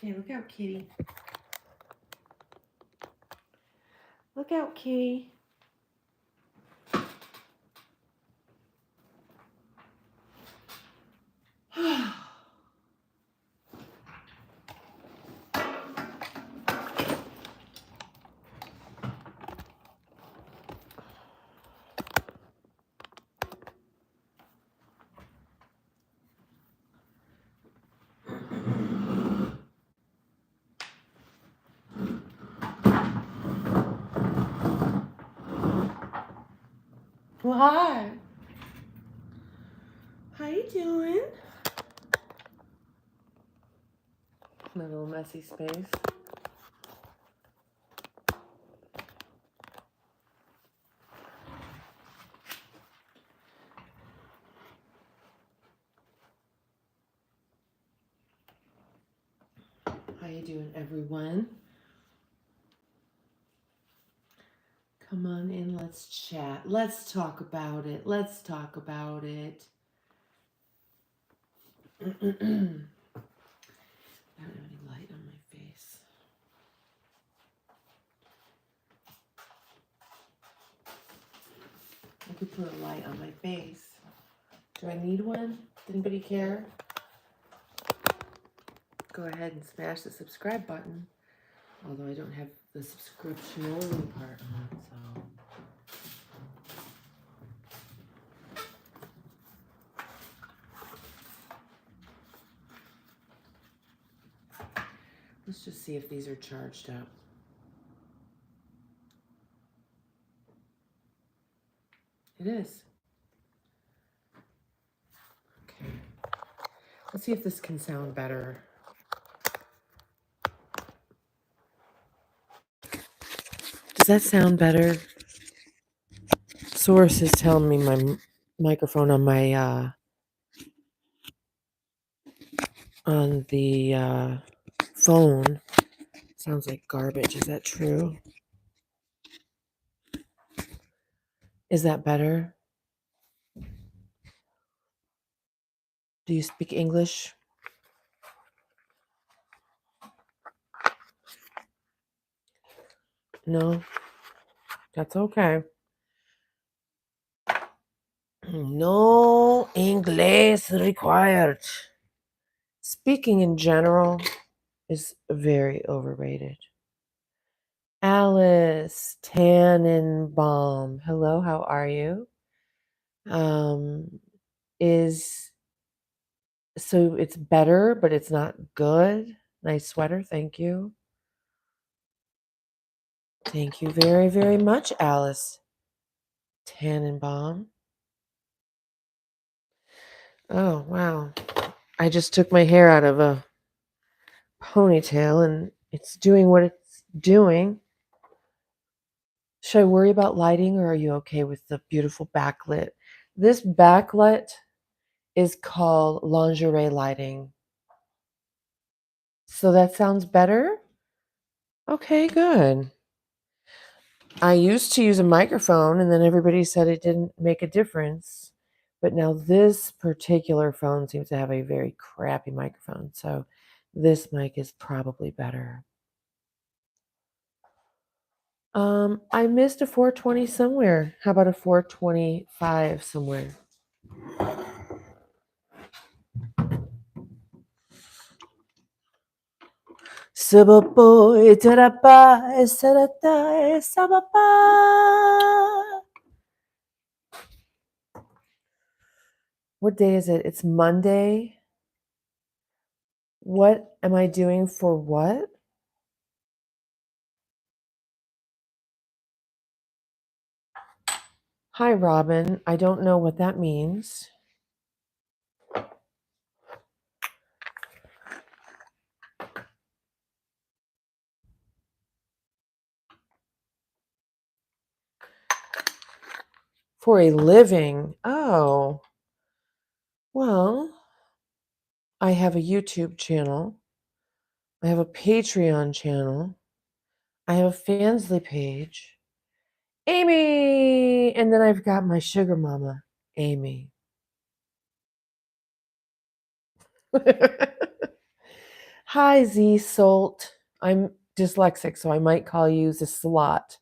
Okay, look out, kitty. Look out, kitty. Well, hi. How you doing? My little messy space. How you doing, everyone? Come on in, let's chat. Let's talk about it. Let's talk about it. I don't have any light on my face. I could put a light on my face. Do I need one? Does anybody care? Go ahead and smash the subscribe button. Although I don't have the subscription only part on, so. Let's just see if these are charged up. It is. Okay. Let's see if this can sound better. Does that sound better? Source is telling me my microphone on my on the phone sounds like garbage. Is that true? Is that better? Do you speak English? No? That's okay. No English required. Speaking in general is very overrated. Alice Tannenbaum. Hello, how are you? So it's better, but it's not good. Nice sweater, thank you. Thank you very, very much, Alice Tannenbaum. Oh, wow. I just took my hair out of a ponytail and it's doing what it's doing. Should I worry about lighting or are you okay with the beautiful backlit? This backlit is called lingerie lighting. So that sounds better? Okay, good. I used to use a microphone and then everybody said it didn't make a difference. But now this particular phone seems to have a very crappy microphone. So this mic is probably better. I missed a 420 somewhere. How about a 425 somewhere? What day is it? It's Monday. What am I doing for what? Hi, Robin. I don't know what that means. For a living. Oh. Well, I have a YouTube channel. I have a Patreon channel. I have a Fansly page. Amy! And then I've got my sugar mama, Amy. Hi, Z Salt. I'm dyslexic, so I might call you the slot.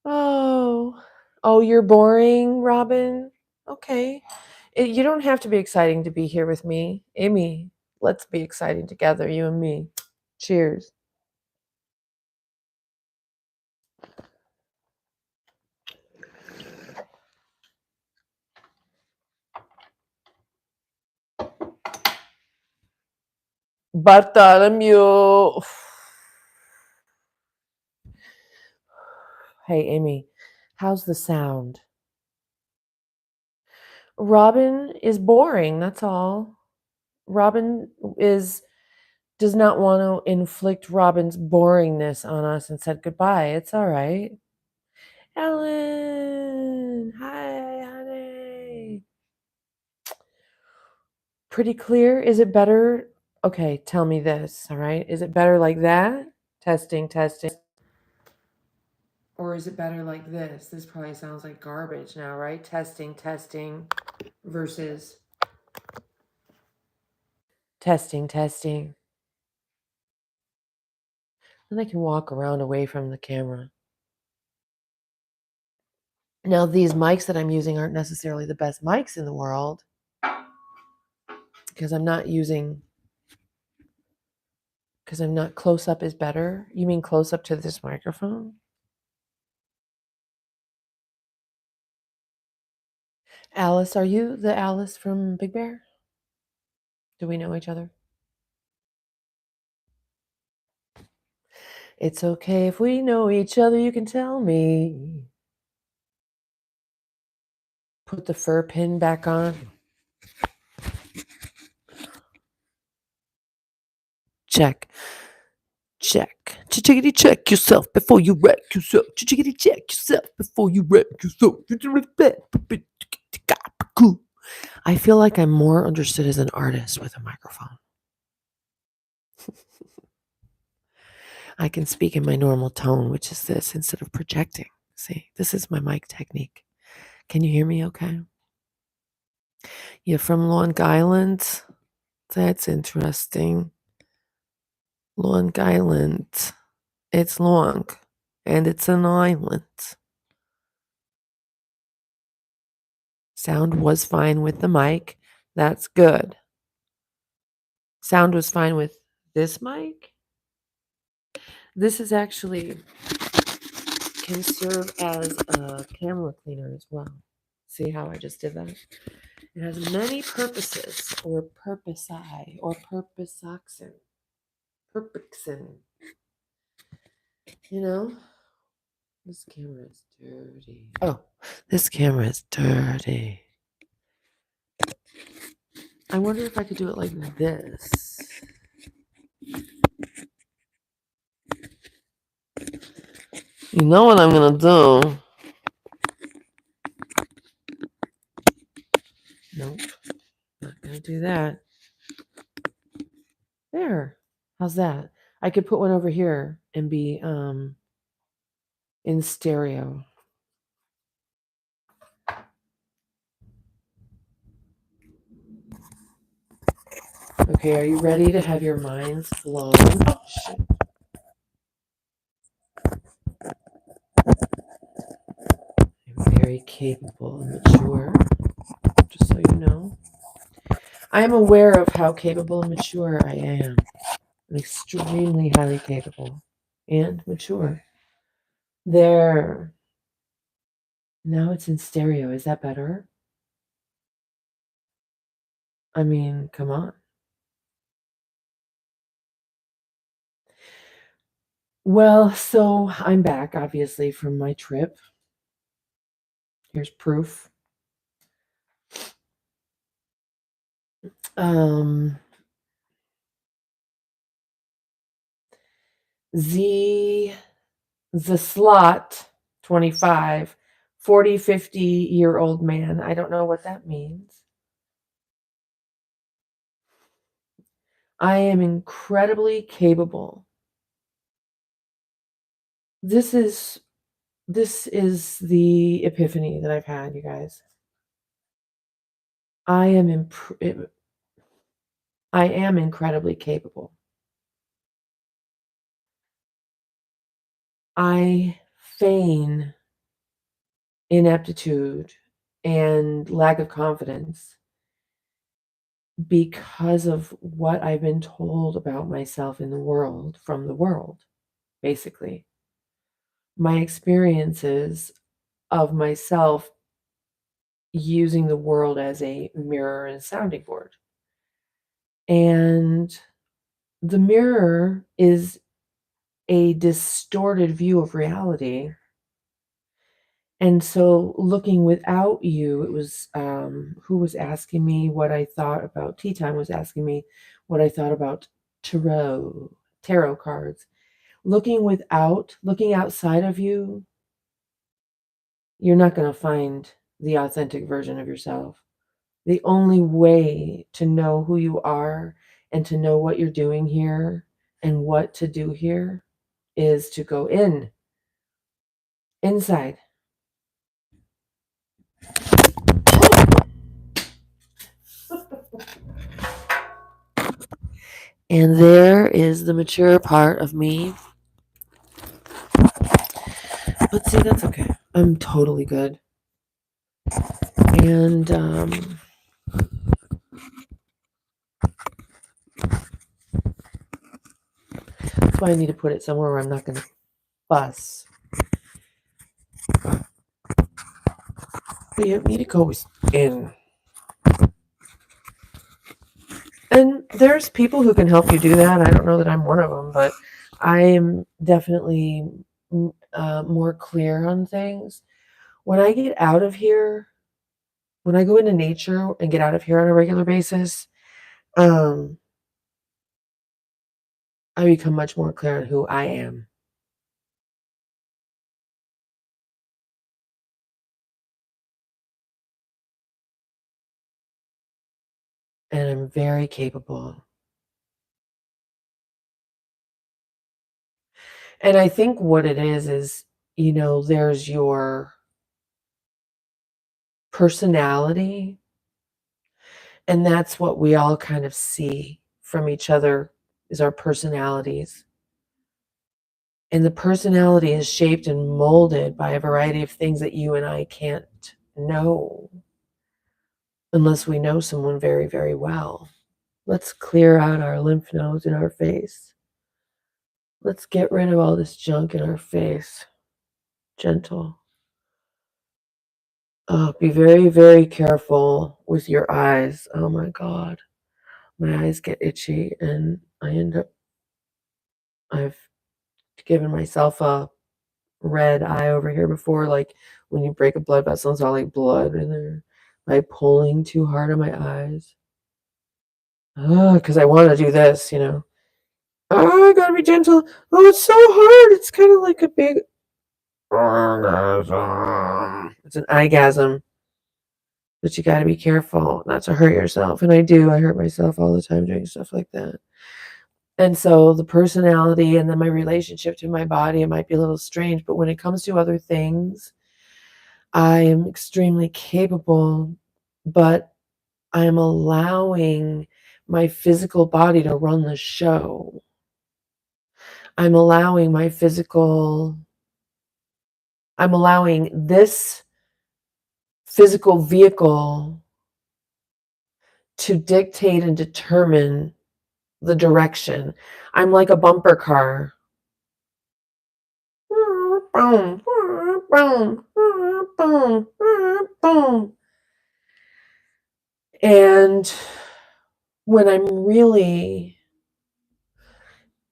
Oh, you're boring, Robin? Okay. You don't have to be exciting to be here with me. Amy, let's be exciting together, you and me. Cheers. Bartholomew. Hey, Amy, how's the sound? Robin is boring, that's all. Robin does not want to inflict Robin's boringness on us and said goodbye. It's all right. Ellen, hi, honey. Pretty clear? Is it better? Okay, tell me this, all right? Is it better like that? Testing, testing. Or is it better like this? This probably sounds like garbage now, right? Testing, testing versus testing, testing. Then I can walk around away from the camera. Now, these mics that I'm using aren't necessarily the best mics in the world because I'm not close up is better. You mean close up to this microphone? Alice, are you the Alice from Big Bear? Do we know each other? It's okay if we know each other, you can tell me. Put the fur pin back on. Check. Check. Chickity check yourself before you wreck yourself. Chickity check yourself before you wreck yourself. I feel like I'm more understood as an artist with a microphone. I can speak in my normal tone, which is this, instead of projecting. See, this is my mic technique. Can you hear me okay? You're from Long Island? That's interesting. Long Island. It's long, and it's an island. Sound was fine with the mic. That's good. Sound was fine with this mic. This is actually can serve as a camera cleaner as well. See how I just did that? It has many purposes, or purposi, or purposoxin. Purpoxin. You know? This camera is dirty. Oh, this camera is dirty. I wonder if I could do it like this. You know what I'm going to do? Nope, not going to do that. There. How's that? I could put one over here and be in stereo. Okay, are you ready to have your minds blown? Oh, shit. I'm very capable and mature, just so you know. I am aware of how capable and mature I am. I'm extremely highly capable and mature. There. Now it's in stereo. Is that better? I mean, come on. Well, so I'm back, obviously, from my trip. Here's proof. The slot 25, 40, 50-year-old man. I don't know what that means. I am incredibly capable. This is the epiphany that I've had, you guys. I am incredibly capable. I feign ineptitude and lack of confidence because of what I've been told about myself in the world, from the world, basically. My experiences of myself using the world as a mirror and sounding board. And the mirror is a distorted view of reality. And so looking without you, it was who was asking me what I thought about tea time was asking me what I thought about tarot cards. Looking outside of you, you're not going to find the authentic version of yourself. The only way to know who you are and to know what you're doing here and what to do here is to go inside. And there is the mature part of me. But see, that's okay. I'm totally good. And that's why I need to put it somewhere where I'm not going to fuss. But you need to go in. And there's people who can help you do that. I don't know that I'm one of them, but I am definitely more clear on things. When I get out of here, when I go into nature and get out of here on a regular basis, I become much more clear on who I am. And I'm very capable. And I think what it is, there's your personality, and that's what we all kind of see from each other is our personalities. And the personality is shaped and molded by a variety of things that you and I can't know unless we know someone very, very well. Let's clear out our lymph nodes in our face. Let's get rid of all this junk in our face. Gentle. Be very, very careful with your eyes. Oh my God. My eyes get itchy and I've given myself a red eye over here before, like when you break a blood vessel, it's all like blood in there by pulling too hard on my eyes. Because I want to do this, Oh, I gotta be gentle. Oh, it's so hard. It's kind of like a big orgasm. It's an eyegasm. But you gotta be careful not to hurt yourself. And I do. I hurt myself all the time doing stuff like that. And so the personality and then my relationship to my body, it might be a little strange, but when it comes to other things, I am extremely capable, but I'm allowing my physical body to run the show. I'm allowing this physical vehicle to dictate and determine the direction. I'm like a bumper car. Boom, boom, boom, boom. And when I'm really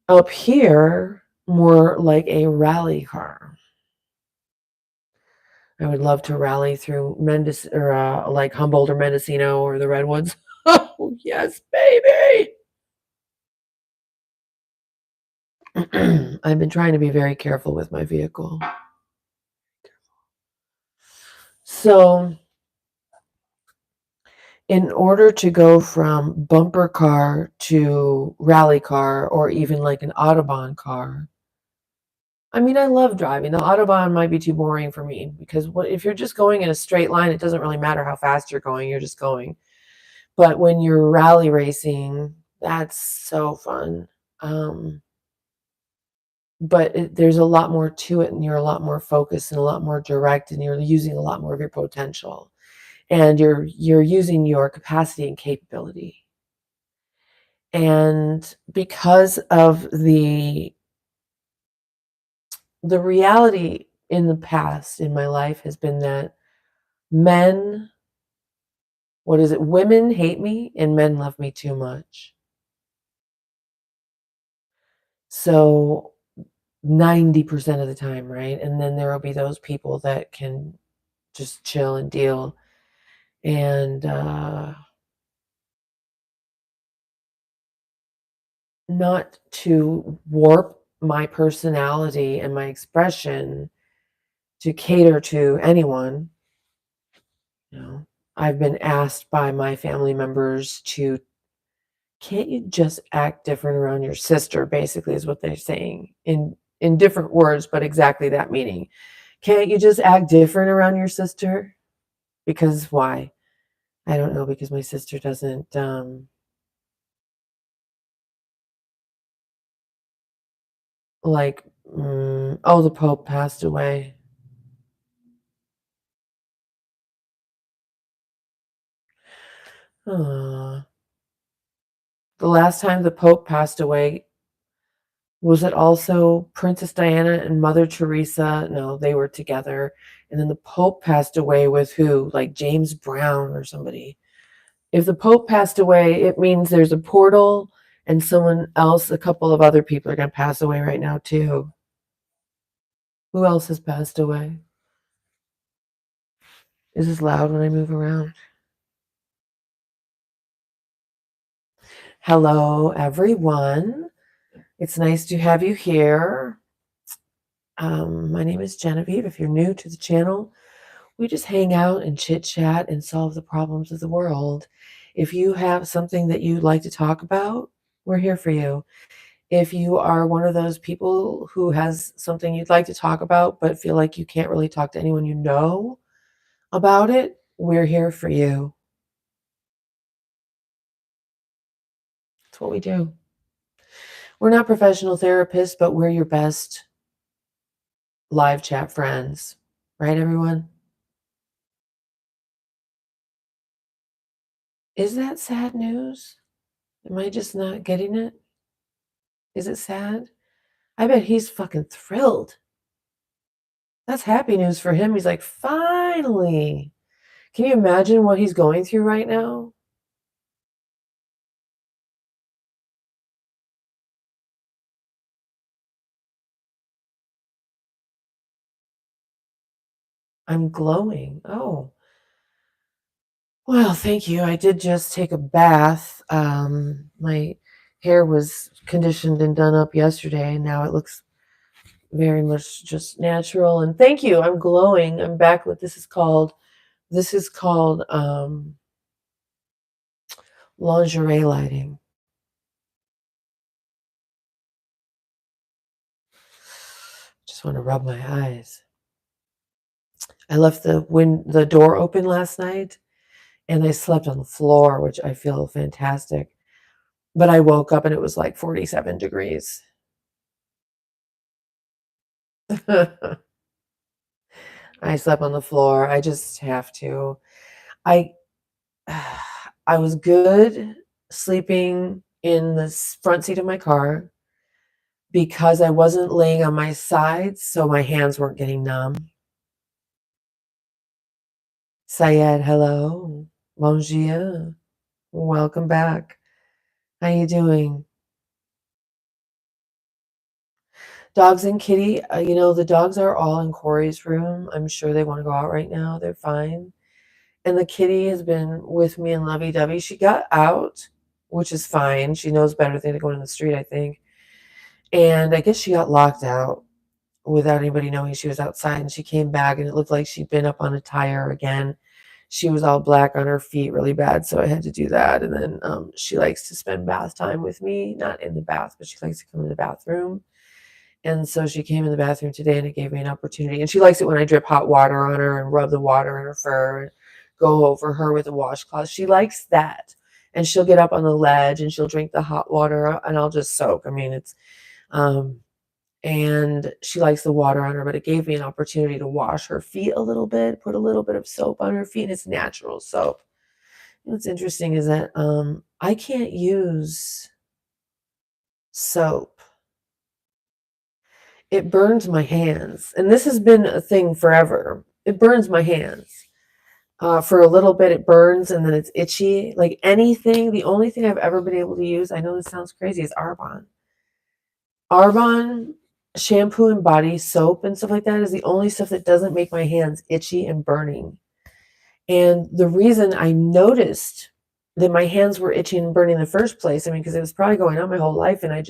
up here, more like a rally car. I would love to rally through like Humboldt or Mendocino or the Redwoods. Oh, yes, baby. I've been trying to be very careful with my vehicle. So, in order to go from bumper car to rally car or even like an Autobahn car, I mean, I love driving. The Autobahn might be too boring for me because if you're just going in a straight line, it doesn't really matter how fast you're going just going. But when you're rally racing, that's so fun. But there's a lot more to it, and you're a lot more focused and a lot more direct, and you're using a lot more of your potential, and you're using your capacity and capability. And because of the reality in the past in my life has been that men, what is it? Women hate me and men love me too much. So 90% of the time, right? And then there will be those people that can just chill and deal. And not to warp my personality and my expression to cater to anyone. You know, I've been asked by my family members to, can't you just act different around your sister, basically is what they're saying in different words, but exactly that meaning. Can't you just act different around your sister? Because why? I don't know, because my sister doesn't like oh, the Pope passed away. The last time the Pope passed away, was it also Princess Diana and Mother Teresa? No, they were together. And then the Pope passed away with who? Like James Brown or somebody. If the Pope passed away, it means there's a portal and someone else, a couple of other people are going to pass away right now too. Who else has passed away? Is this loud when I move around? Hello, everyone. It's nice to have you here. My name is Genevieve. If you're new to the channel, we just hang out and chit chat and solve the problems of the world. If you have something that you'd like to talk about, we're here for you. If you are one of those people who has something you'd like to talk about but feel like you can't really talk to anyone you know about it, we're here for you. That's what we do. We're not professional therapists, but we're your best live chat friends. Right, everyone? Is that sad news? Am I just not getting it? Is it sad? I bet he's fucking thrilled. That's happy news for him. He's like, finally. Can you imagine what he's going through right now? I'm glowing. Oh, well, thank you. I did just take a bath. My hair was conditioned and done up yesterday, and now it looks very much just natural. And thank you. I'm glowing. I'm back. What this is called? This is called lingerie lighting. Just want to rub my eyes. I left the door open last night, and I slept on the floor, which I feel fantastic. But I woke up and it was like 47 degrees. I slept on the floor. I just have to. I I was good sleeping in the front seat of my car because I wasn't laying on my sides, so my hands weren't getting numb. Syed, hello. Bonjour. Welcome back. How you doing? Dogs and kitty, the dogs are all in Corey's room. I'm sure they want to go out right now. They're fine. And the kitty has been with me in lovey-dovey. She got out, which is fine. She knows better than to go in the street, I think. And I guess she got locked out without anybody knowing she was outside. And she came back, and it looked like she'd been up on a tire again. She was all black on her feet really bad, so I had to do that. And then she likes to spend bath time with me, not in the bath, but she likes to come in the bathroom. And so she came in the bathroom today, and it gave me an opportunity. And she likes it when I drip hot water on her and rub the water in her fur and go over her with a washcloth. She likes that. and she'll get up on the ledge and she'll drink the hot water and I'll just soak. I mean, it's, and she likes the water on her, but it gave me an opportunity to wash her feet a little bit, put a little bit of soap on her feet, and it's natural soap. What's interesting is that I can't use soap. It burns my hands. And this has been a thing forever. It burns my hands. For a little bit, it burns and then it's itchy. Like anything, the only thing I've ever been able to use, I know this sounds crazy, is Arbonne. Arbonne shampoo and body soap and stuff like that is the only stuff that doesn't make my hands itchy and burning. And the reason I noticed that my hands were itching and burning in the first place, I mean, because it was probably going on my whole life and it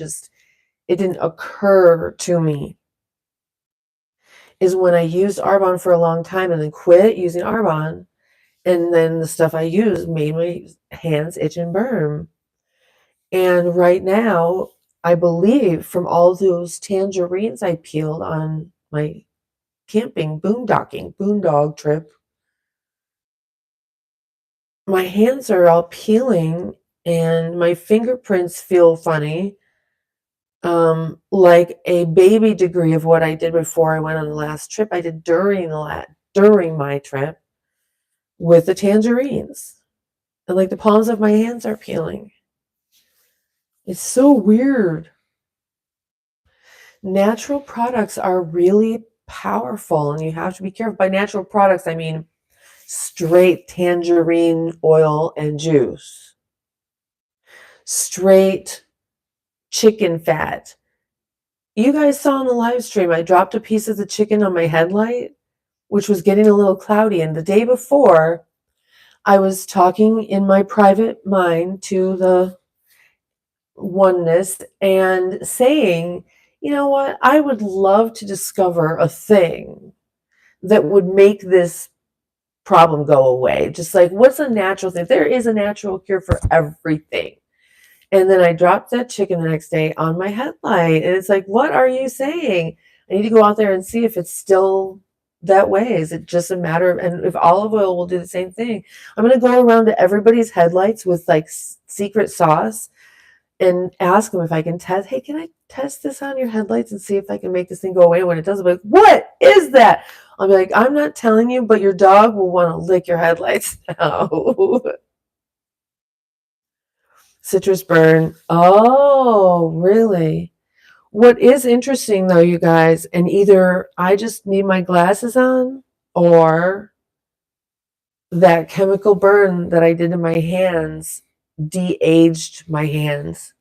didn't occur to me, is when I used Arbonne for a long time and then quit using Arbonne, and then the stuff I used made my hands itch and burn. And right now, I believe from all those tangerines I peeled on my camping, boondog trip, my hands are all peeling and my fingerprints feel funny. Like a baby degree of what I did before I went on the last trip, I did during my trip with the tangerines. And like the palms of my hands are peeling. It's so weird. Natural products are really powerful and you have to be careful. By natural products, I mean straight tangerine oil and juice. Straight chicken fat. You guys saw in the live stream, I dropped a piece of the chicken on my headlight, which was getting a little cloudy. And the day before, I was talking in my private mind to the oneness and saying, you know what, I would love to discover a thing that would make this problem go away. Just like, what's a natural thing? There is a natural cure for everything. And then I dropped that chicken the next day on my headlight. And it's like, what are you saying? I need to go out there and see if it's still that way. Is it just a matter of, and if olive oil will do the same thing. I'm going to go around to everybody's headlights with like secret sauce and ask them if I can test, hey, can I test this on your headlights and see if I can make this thing go away? When it does, I'll be like, what is that? I'll be like, I'm not telling you, but your dog will want to lick your headlights now. Citrus burn. Oh, really? What is interesting though, you guys, and either I just need my glasses on or that chemical burn that I did in my hands de-aged my hands.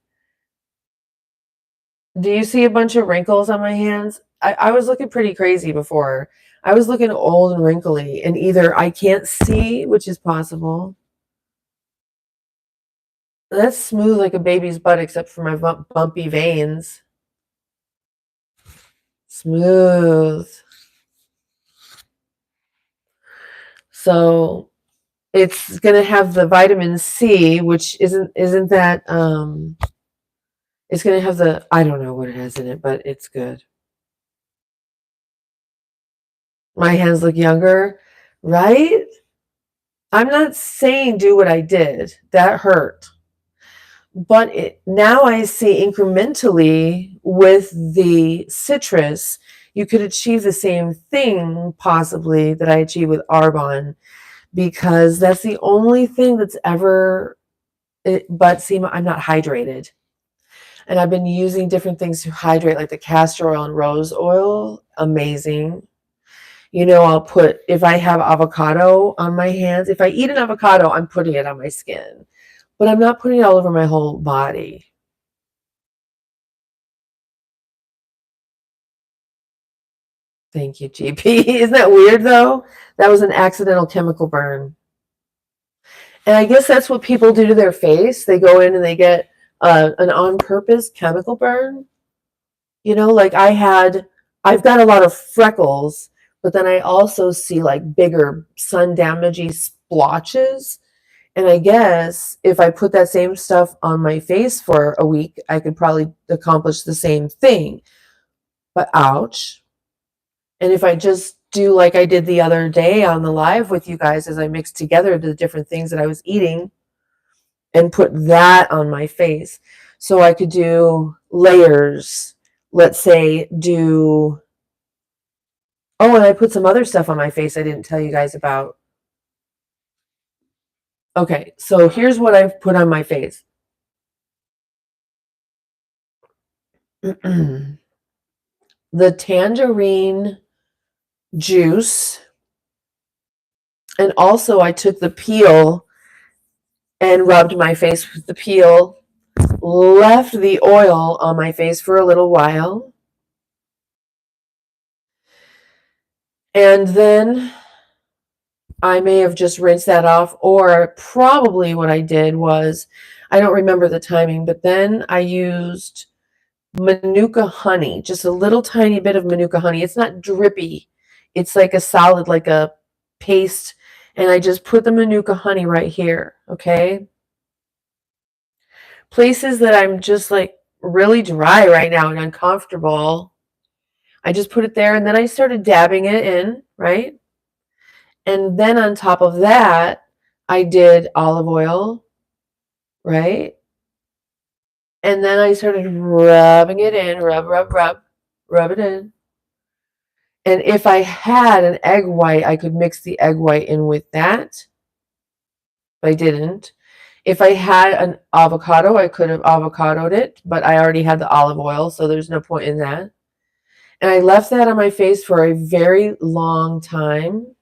Do you see a bunch of wrinkles on my hands? I was looking pretty crazy before. I was looking old and wrinkly, and either I can't see, which is possible. That's smooth like a baby's butt, except for my bumpy veins. Smooth. So it's going to have the vitamin C, which isn't that, it's going to have the, I don't know what it has in it, but it's good. My hands look younger, right? I'm not saying do what I did. That hurt. But now I see incrementally with the citrus, you could achieve the same thing possibly that I achieved with Arbonne, because that's the only thing that's ever, but see, I'm not hydrated. And I've been using different things to hydrate, like the castor oil and rose oil. Amazing. You know, I'll put, if I have avocado on my hands, if I eat an avocado, I'm putting it on my skin. But I'm not putting it all over my whole body. Thank you, GP. Isn't that weird, though? That was an accidental chemical burn. And I guess that's what people do to their face. They go in and they get an on-purpose chemical burn. You know, like I've got a lot of freckles, but then I also see like bigger sun-damagey splotches. And I guess if I put that same stuff on my face for a week, I could probably accomplish the same thing. But ouch. And if I just do like I did the other day on the live with you guys, as I mixed together the different things that I was eating and put that on my face. So I could do layers. Let's say do, oh, and I put some other stuff on my face I didn't tell you guys about. Okay, so here's what I've put on my face. The tangerine juice, and also I took the peel and rubbed my face with the peel, left the oil on my face for a little while, and then I may have just rinsed that off, or probably what I did was, I don't remember the timing, but then I used Manuka honey, just a little tiny bit of Manuka honey. It's not drippy. It's like a solid, like a paste. And I just put the Manuka honey right here, okay? Places that I'm just like really dry right now and uncomfortable, I just put it there, and then I started dabbing it in, right? And then on top of that, I did olive oil, right? And then I started rubbing it in, rub it in. And if I had an egg white, I could mix the egg white in with that. But I didn't. If I had an avocado, I could have avocadoed it, but I already had the olive oil, so there's no point in that. And I left that on my face for a very long time.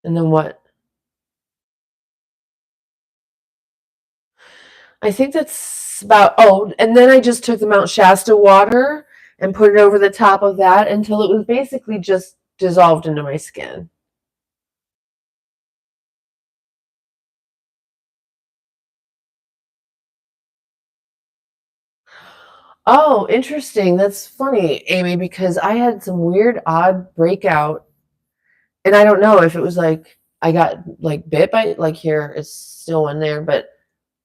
And then what? I think that's about, oh, and then I just took the Mount Shasta water and put it over the top of that until it was basically just dissolved into my skin. Oh, interesting. That's funny, Amy, because I had some weird, odd breakout. And I don't know if it was like I got like bit by, like here, it's still in there, but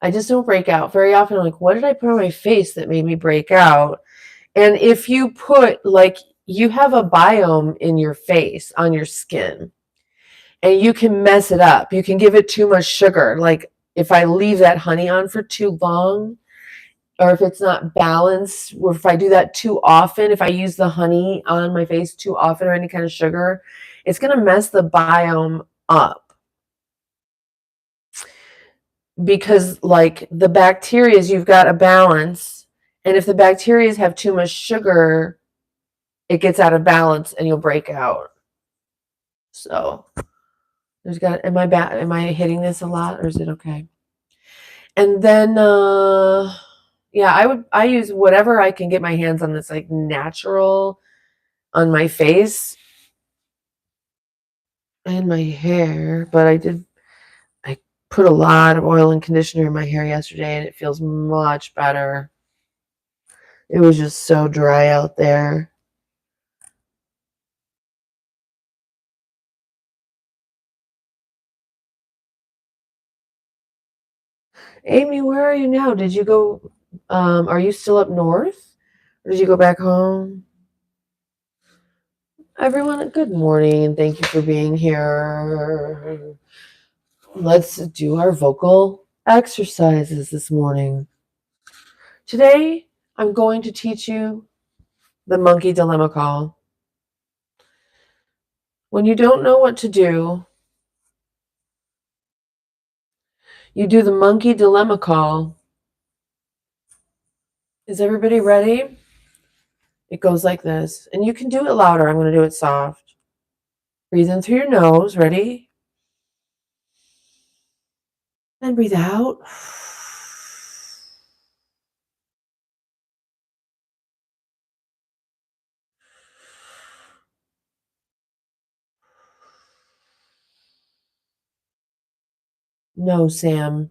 I just don't break out very often. I'm like, what did I put on my face that made me break out? And if you put, like, you have a biome in your face, on your skin, and you can mess it up. You can give it too much sugar. Like if I leave that honey on for too long, or if it's not balanced, or if I do that too often, if I use the honey on my face too often or any kind of sugar, it's going to mess the biome up. Because like the bacteria, you've got a balance, and if the bacteria have too much sugar, it gets out of balance and you'll break out. So there's got, am I hitting this a lot, or is it okay? And then yeah, I use whatever I can get my hands on that's like natural on my face and my hair. But I put a lot of oil and conditioner in my hair yesterday, and it feels much better. It was just so dry out there. Amy, where are you now? Did you go, are you still up north? Or did you go back home? Everyone, good morning, and thank you for being here. Let's do our vocal exercises this morning. Today, I'm going to teach you the monkey dilemma call. When you don't know what to do, you do the monkey dilemma call. Is everybody ready? It goes like this, and you can do it louder. I'm going to do it soft. Breathe in through your nose. Ready? And breathe out. No, Sam.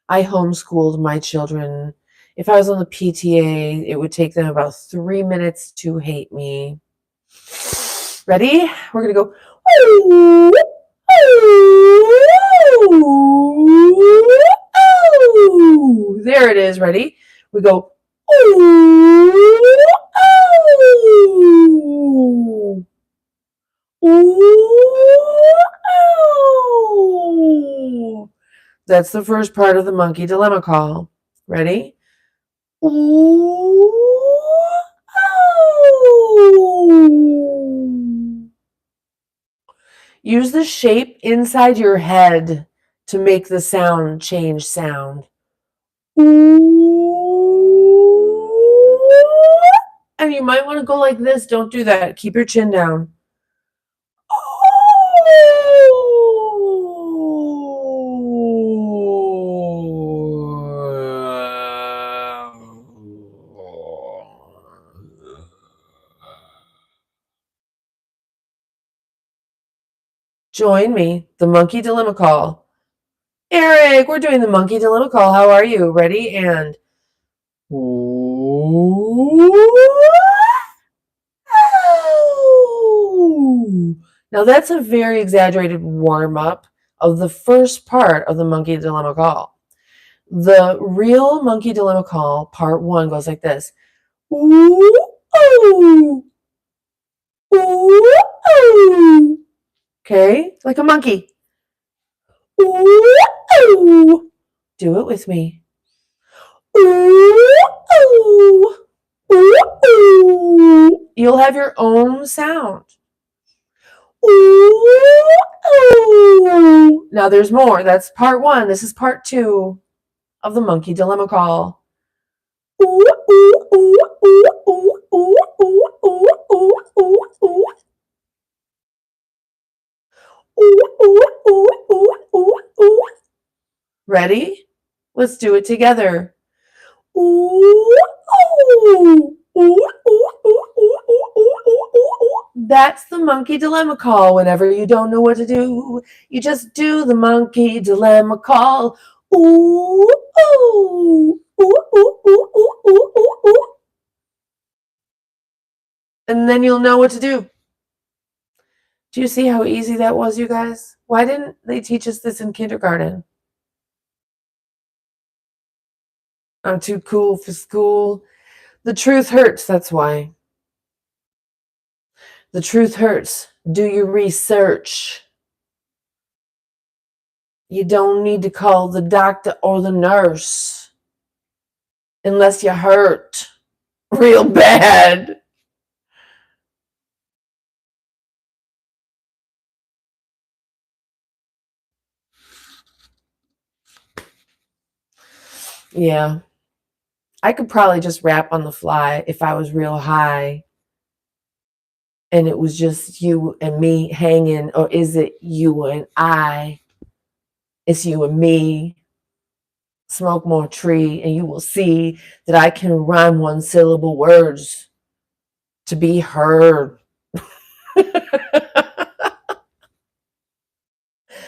I homeschooled my children. If I was on the PTA, it would take them about 3 minutes to hate me. Ready? We're going to go. Ooh, ooh, ooh. There it is. Ready? We go. Ooh, ooh. Ooh, ooh. That's the first part of the monkey dilemma call. Ready? Ooh, oh. Use the shape inside your head to make the sound change sound. Ooh. And you might want to go like this. Don't do that. Keep your chin down. Join me, the monkey dilemma call. Eric, we're doing the monkey dilemma call. How are you? Ready? And now that's a very exaggerated warm-up of the first part of the monkey dilemma call. The real monkey dilemma call, part 1, goes like this. Ooh, oh. Ooh, oh. Okay, like a monkey. Ooh, oh. Do it with me. Ooh, oh. Ooh, oh. You'll have your own sound. Ooh, oh. Now there's more. That's part 1. This is part 2 of the monkey dilemma call. Ooh, ooh, ooh, ooh, ooh, ooh, ooh, ooh, ooh, ooh, ooh. Ooh, ooh, ooh, ooh, ooh, ooh. Ready? Let's do it together. Ooh, ooh, ooh, ooh, ooh, ooh, ooh, ooh, ooh, ooh. That's the monkey dilemma call. Whenever you don't know what to do, you just do the monkey dilemma call. Ooh, ooh, ooh, ooh, ooh, ooh, ooh, ooh, ooh. And then you'll know what to do. Do you see how easy that was, you guys? Why didn't they teach us this in kindergarten? I'm too cool for school. The truth hurts, that's why. The truth hurts. Do your research. You don't need to call the doctor or the nurse unless you're hurt real bad. Yeah. I could probably just rap on the fly if I was real high and it was just you and me hanging, or is it you and I? It's you and me. Smoke more tree and you will see that I can rhyme one syllable words to be heard.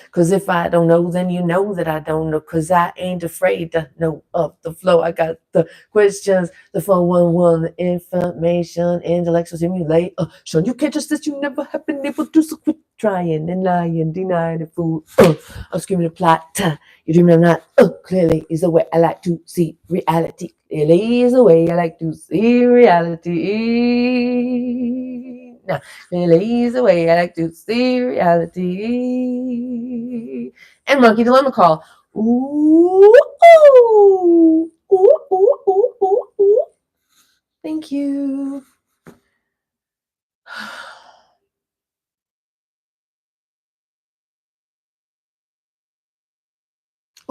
Because if I don't know, then you know that I don't know. Because I ain't afraid to know of the flow. I got the questions, the 411, the information, intellectual stimulation. You can't just that you never have been able to, so quit trying and lying, denying the fool. I'm screaming the plot. You're dreaming I'm not. Clearly is the way I like to see reality. Clearly is the way I like to see reality. Now, clearly is the way I like to see reality. And monkey dilemma call. Ooh, ooh, ooh, ooh, ooh, ooh, ooh. Thank you.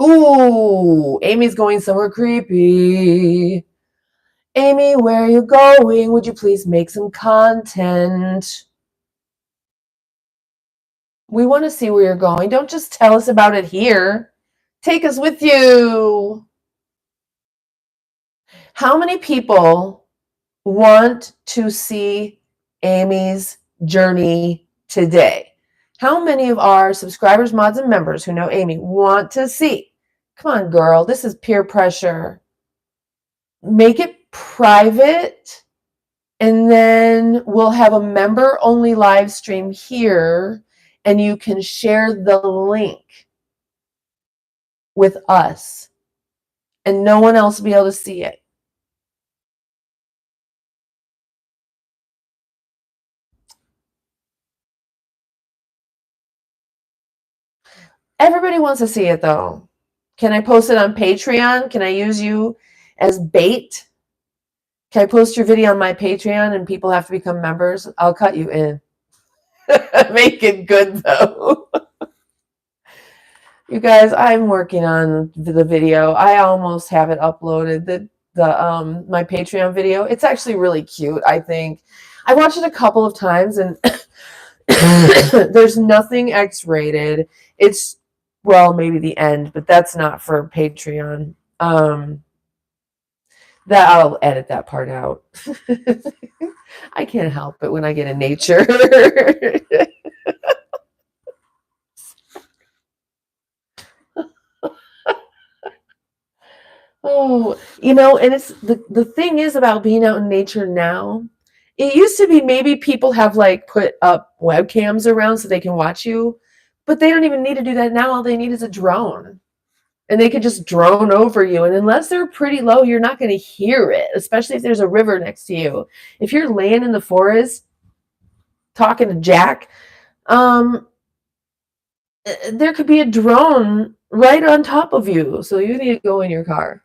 Ooh, Amy's going somewhere creepy. Amy, where are you going? Would you please make some content? We want to see where you're going. Don't just tell us about it here. Take us with you. How many people want to see Amy's journey today? How many of our subscribers, mods, and members who know Amy want to see? Come on, girl. This is peer pressure. Make it private, and then we'll have a member-only live stream here, and you can share the link with us, and no one else will be able to see it. Everybody wants to see it, though. Can I post it on Patreon? Can I use you as bait? Can I post your video on my Patreon and people have to become members? I'll cut you in. Make it good though. You guys, I'm working on the video. I almost have it uploaded. The my Patreon video. It's actually really cute, I think. I watched it a couple of times and there's nothing X-rated. It's, well, maybe the end, but that's not for Patreon. That I'll edit that part out. I can't help it when I get in nature. Oh, and it's the thing is about being out in nature now. It used to be maybe people have like put up webcams around so they can watch you, but they don't even need to do that now. All they need is a drone. And they could just drone over you. And unless they're pretty low, you're not going to hear it, especially if there's a river next to you. If you're laying in the forest talking to Jack, there could be a drone right on top of you. So you need to go in your car.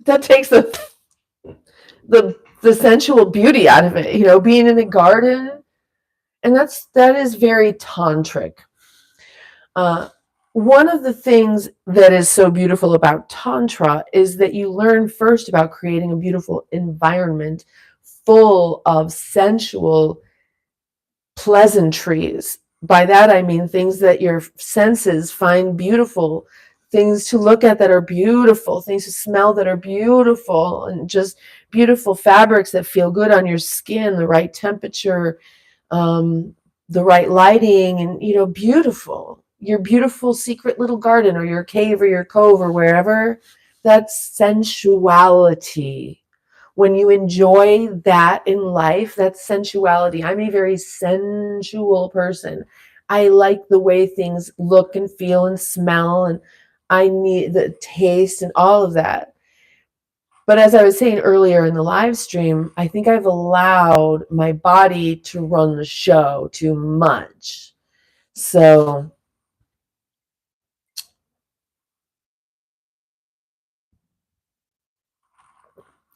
That takes the sensual beauty out of it, being in the garden. And that is very tantric. One of the things that is so beautiful about Tantra is that you learn first about creating a beautiful environment full of sensual pleasantries. By that, I mean things that your senses find beautiful, things to look at that are beautiful, things to smell that are beautiful, and just beautiful fabrics that feel good on your skin, the right temperature, the right lighting, and, beautiful. Your beautiful secret little garden or your cave or your cove or wherever, that's sensuality. When you enjoy that in life, that's sensuality. I'm a very sensual person. I like the way things look and feel and smell, and I need the taste and all of that. But as I was saying earlier in the live stream, I think I've allowed my body to run the show too much. So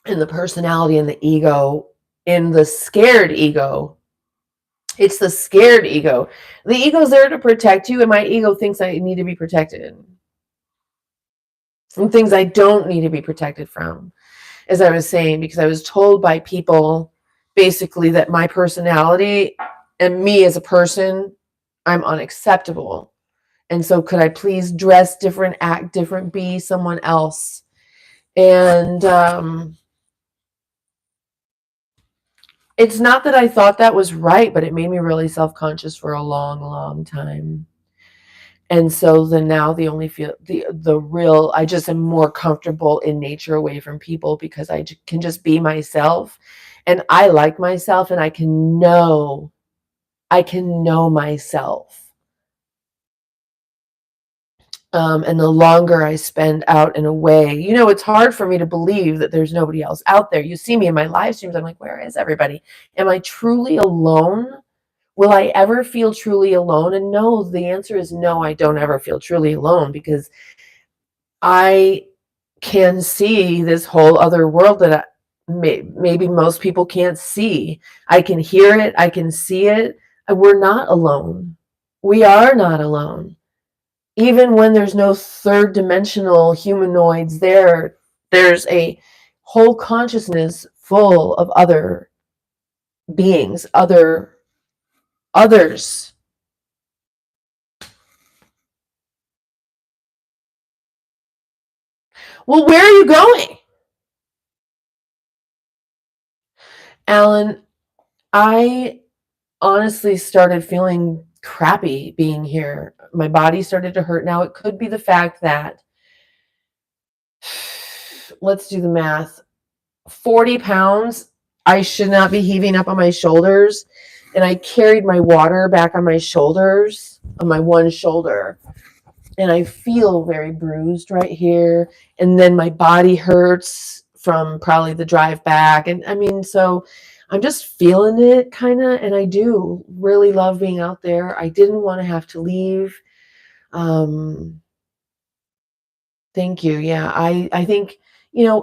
in the personality and the ego, in the scared ego, it's the scared ego. The ego's there to protect you, and my ego thinks I need to be protected. Some things I don't need to be protected from, as I was saying, because I was told by people basically that my personality and me as a person, I'm unacceptable. And so could I please dress different, act different, be someone else? And it's not that I thought that was right, but it made me really self-conscious for a long, long time. And so then now the only feel the real, I just am more comfortable in nature away from people because I can just be myself, and I like myself, and I can know myself. And the longer I spend out in a way, it's hard for me to believe that there's nobody else out there. You see me in my live streams, I'm like, where is everybody? Am I truly alone? Will I ever feel truly alone? And no, the answer is no, I don't ever feel truly alone, because I can see this whole other world that maybe most people can't see. I can hear it. I can see it. We're not alone. We are not alone. Even when there's no third dimensional humanoids there, there's a whole consciousness full of other beings, others. Well, where are you going? Alan, I honestly started feeling crappy being here. My body started to hurt. Now, it could be the fact that, let's do the math, 40 pounds, I should not be heaving up on my shoulders. And I carried my water back on my shoulders, on my one shoulder. And I feel very bruised right here. And then my body hurts from probably the drive back. And I mean, so I'm just feeling it kind of, and I do really love being out there. I didn't want to have to leave. Thank you. Yeah, I think,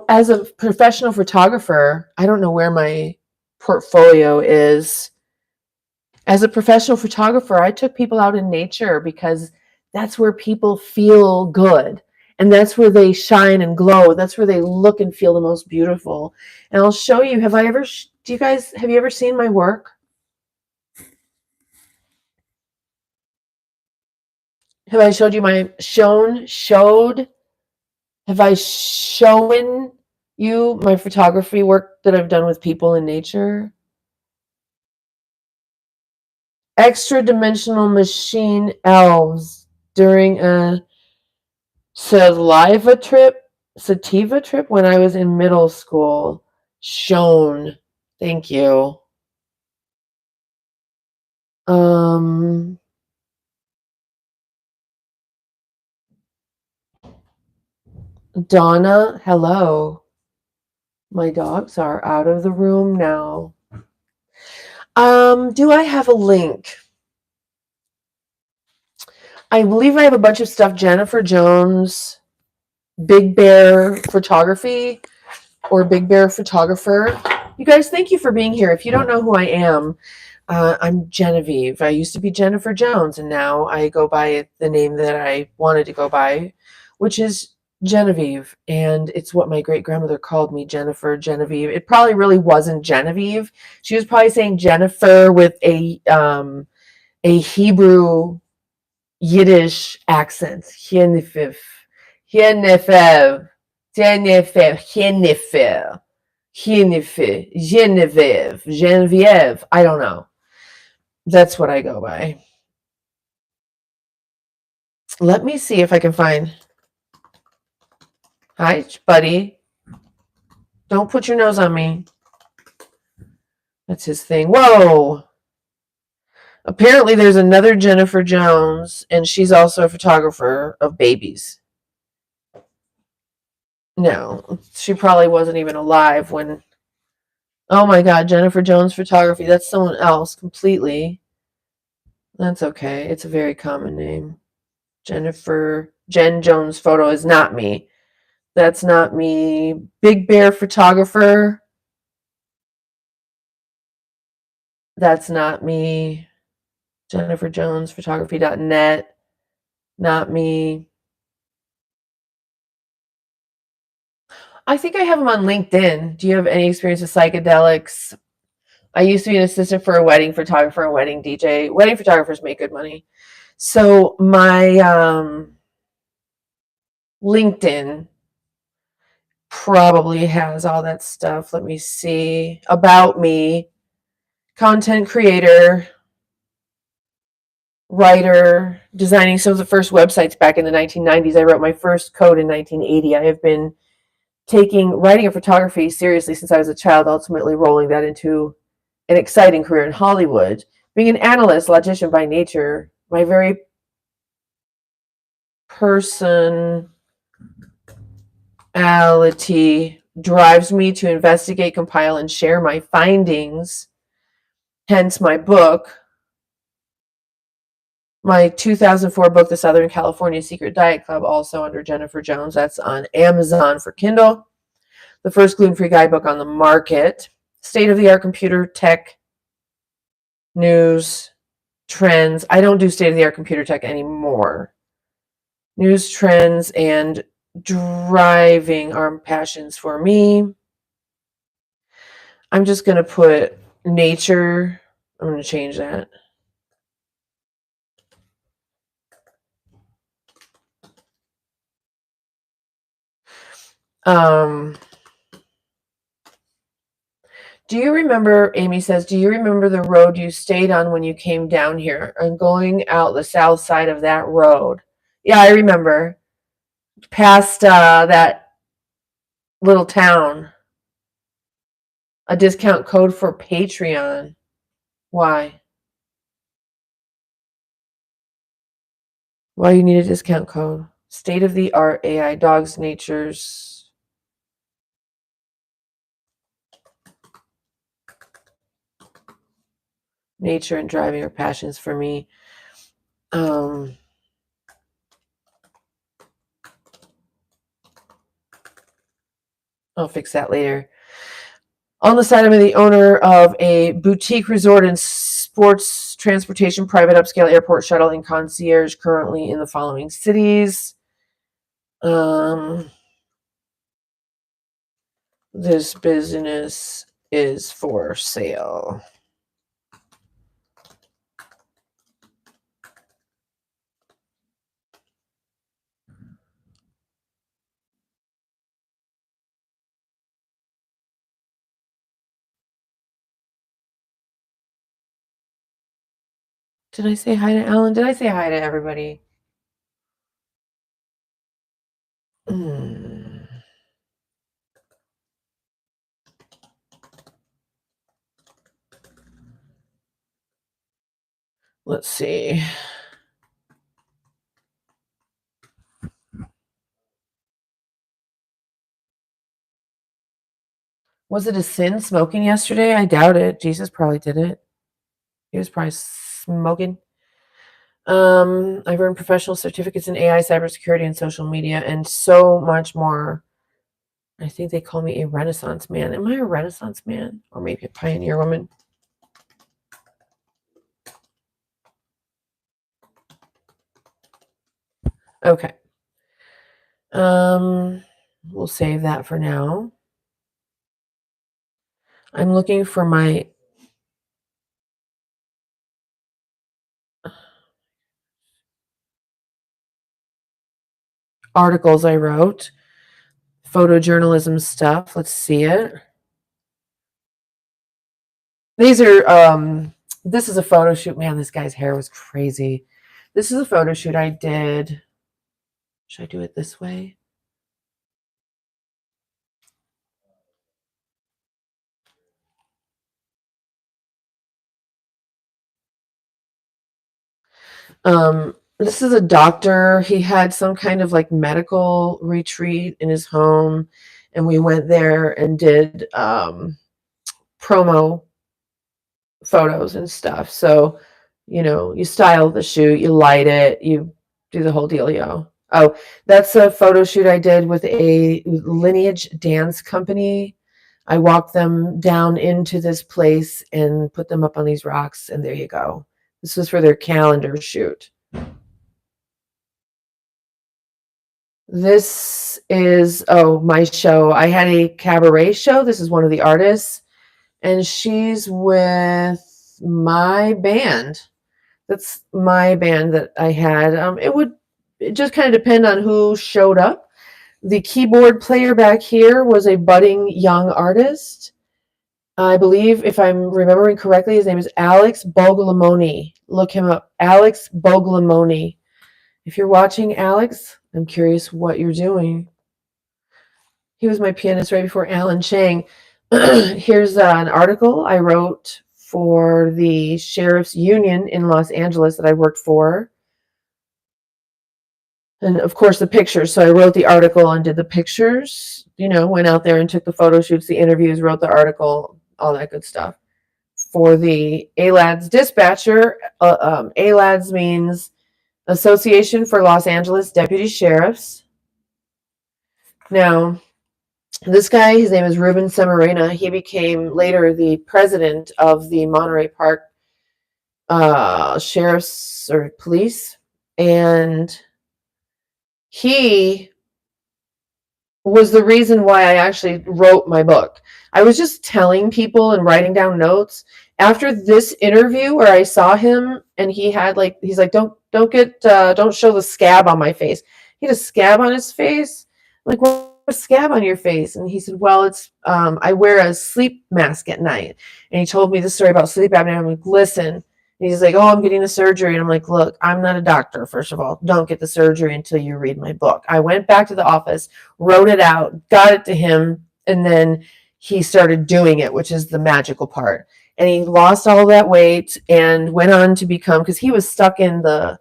as a professional photographer, I don't know where my portfolio is. As a professional photographer, I took people out in nature because that's where people feel good. And that's where they shine and glow. That's where they look and feel the most beautiful. And I'll show you. Have you ever seen my work? Have I showed you have I shown you my photography work that I've done with people in nature? Extra dimensional machine elves during a sativa trip when I was in middle school. Shown. Thank you. Um, Donna, hello. My dogs are out of the room now. Do I have a link? I believe I have a bunch of stuff. Jennifer Jones, Big Bear Photography, or Big Bear Photographer. You guys, thank you for being here. If you don't know who I am, I'm Genevieve. I used to be Jennifer Jones, and now I go by the name that I wanted to go by, which is Genevieve. And it's what my great grandmother called me, Jennifer, Genevieve. It probably really wasn't Genevieve. She was probably saying Jennifer with a Hebrew Yiddish accent. Yenifif, Yenifev, Jennifer, Yennifer, Yennifer, Genevieve. I don't know. That's what I go by. Let me see if I can find. Hi, buddy. Don't put your nose on me. That's his thing. Whoa. Apparently, there's another Jennifer Jones, and she's also a photographer of babies. No, she probably wasn't even alive when. Oh my God, Jennifer Jones Photography. That's someone else completely. That's okay. It's a very common name. Jen Jones Photo is not me. That's not me. Big Bear Photographer. That's not me. Jennifer Jones Photography.net. Not me. I think I have them on LinkedIn. Do you have any experience with psychedelics? I used to be an assistant for a wedding photographer and wedding DJ. Wedding photographers make good money. So my LinkedIn probably has all that stuff. Let me see. About me, content creator, writer, designing some of the first websites back in the 1990s. I wrote my first code in 1980. I have been taking writing and photography seriously since I was a child, ultimately rolling that into an exciting career in Hollywood. Being an analyst, logician by nature, my very personality drives me to investigate, compile, and share my findings, hence my book. My 2004 book, The Southern California Secret Diet Club, also under Jennifer Jones. That's on Amazon for Kindle. The first gluten-free guidebook on the market. State-of-the-art computer tech news trends. I don't do state-of-the-art computer tech anymore. News trends and driving are passions for me. I'm just going to put nature. I'm going to change that. Do you remember, Amy says, do you remember the road you stayed on when you came down here and going out the south side of that road? Yeah, I remember. Past that little town. A discount code for Patreon. Why? Why you need a discount code? State-of-the-art AI dogs natures. nature and driving are passions for me. I'll fix that later. On the side, I'm the owner of a boutique resort and sports transportation, private upscale airport shuttle and concierge, currently in the following cities. This business is for sale. Did I say hi to Alan? Did I say hi to everybody? Let's see. Was it a sin smoking yesterday? I doubt it. Jesus probably did it. He was probably smoking. I've earned professional certificates in AI, cybersecurity, and social media, and so much more. I think they call me a Renaissance man. Am I a Renaissance man? Or maybe a pioneer woman? Okay. We'll save that for now. I'm looking for my articles I wrote. Photojournalism stuff. Let's see it. These are, this is a photo shoot. Man, this guy's hair was crazy. This is a photo shoot I did. Should I do it this way? This is a doctor. He had some kind of like medical retreat in his home, and we went there and did promo photos and stuff. So, you style the shoot, you light it, you do the whole dealio. Oh, that's a photo shoot I did with a lineage dance company. I walked them down into this place and put them up on these rocks, and there you go. This was for their calendar shoot. This is, my show. I had a cabaret show. This is one of the artists, and she's with my band. That's my band that I had. It just kind of depend on who showed up. The keyboard player back here was a budding young artist. I believe, if I'm remembering correctly, his name is Alex Boglamoni. Look him up, Alex Boglamoni. If you're watching, Alex, I'm curious what you're doing. He was my pianist right before Alan Chang. Here's an article I wrote for the Sheriff's Union in Los Angeles that I worked for. And of course the pictures. So I wrote the article and did the pictures, went out there and took the photo shoots, the interviews, wrote the article, all that good stuff. For the ALADS dispatcher, ALADS means Association for Los Angeles Deputy Sheriffs. Now, this guy, his name is Ruben Semarena. He became later the president of the Monterey Park Sheriffs or Police, and he was the reason why I actually wrote my book. I was just telling people and writing down notes after this interview where I saw him, and he's like, don't show the scab on my face. He had a scab on his face. I'm like, what's a scab on your face? And he said, well, it's I wear a sleep mask at night. And he told me the story about sleep apnea. I'm like, listen. And he's like, oh, I'm getting the surgery. And I'm like, look, I'm not a doctor, first of all. Don't get the surgery until you read my book. I went back to the office, wrote it out, got it to him, and then he started doing it, which is the magical part. And he lost all that weight and went on to become, because he was stuck in the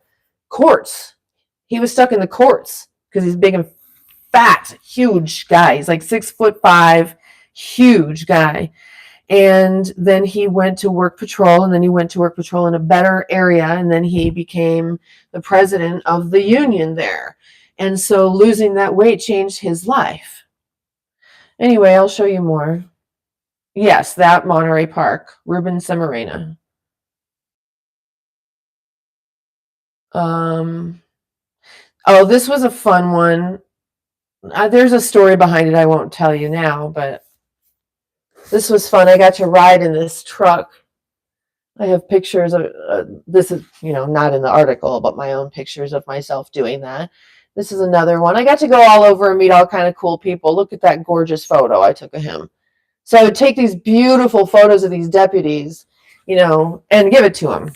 courts. He was stuck in the courts because he's big and fat, huge guy. He's like 6'5", huge guy. And then he went to work patrol, and then he went to work patrol in a better area, and then he became the president of the union there. And so losing that weight changed his life. Anyway, I'll show you more. Yes, that Monterey Park, Ruben Semarena. Oh, this was a fun one. There's a story behind it I won't tell you now, but this was fun. I got to ride in this truck. I have pictures of this is, not in the article, but my own pictures of myself doing that. This is another one. I got to go all over and meet all kind of cool people. Look at that gorgeous photo I took of him. So I would take these beautiful photos of these deputies, and give it to them.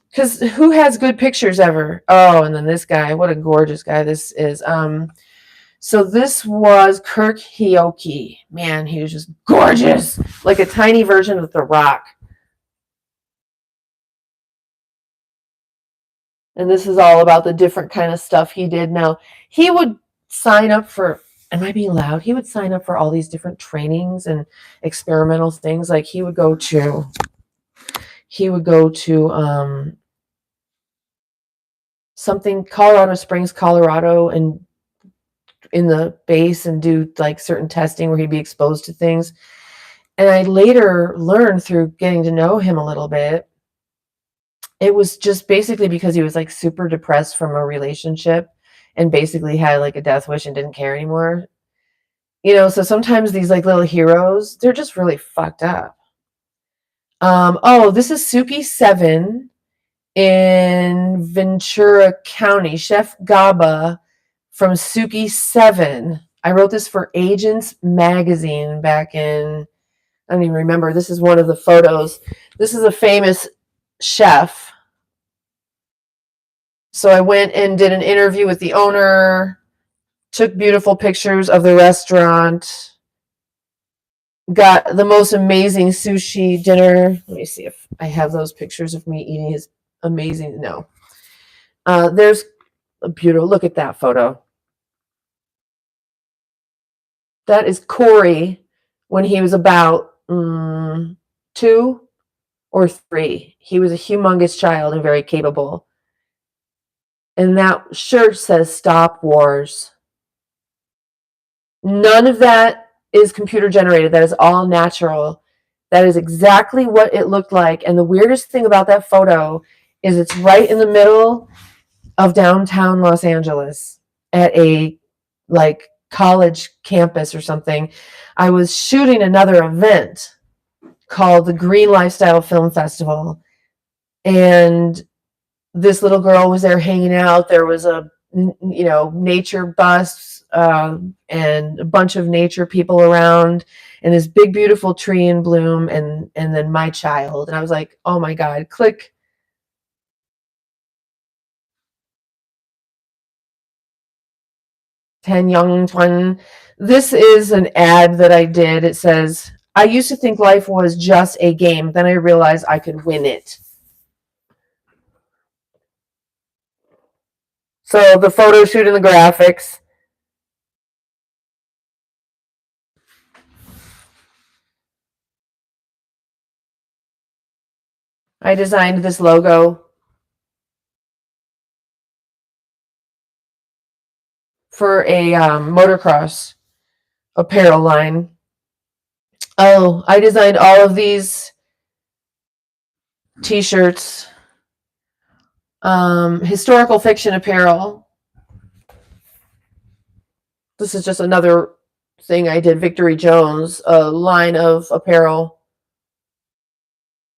Because who has good pictures ever? Oh, and then this guy, what a gorgeous guy this is. So this was Kirk Hioki. Man, he was just gorgeous, like a tiny version of The Rock. And this is all about the different kind of stuff he did. Now, he would sign up for, am I being loud? He would sign up for all these different trainings and experimental things. Like he would go to something, Colorado Springs, Colorado, and in the base and do like certain testing where he'd be exposed to things. And I later learned through getting to know him a little bit, it was just basically because he was like super depressed from a relationship and basically had like a death wish and didn't care anymore. So sometimes these like little heroes, they're just really fucked up. This is Suki 7 in Ventura County. Chef Gaba from Suki 7. I wrote this for Agents Magazine back in, I don't even remember. This is one of the photos. This is a famous chef. So I went and did an interview with the owner, took beautiful pictures of the restaurant, got the most amazing sushi dinner. Let me see if I have those pictures of me eating his amazing, no. There's a beautiful, look at that photo. That is Corey when he was about 2 or 3. He was a humongous child and very capable. And that shirt says Stop Wars. None of that is computer generated. That is all natural. That is exactly what it looked like. And the weirdest thing about that photo is it's right in the middle of downtown Los Angeles at a like college campus or something. I was shooting another event called the Green Lifestyle Film Festival, and this little girl was there hanging out. There was a nature bus and a bunch of nature people around, and this big beautiful tree in bloom, and then my child. And I was like, oh my god, click. Ten Young Twin. This is an ad that I did. It says, I used to think life was just a game. Then I realized I could win it. So the photo shoot and the graphics. I designed this logo for a motocross apparel line. Oh, I designed all of these t-shirts. Historical fiction apparel. This is just another thing I did. Victory Jones, a line of apparel.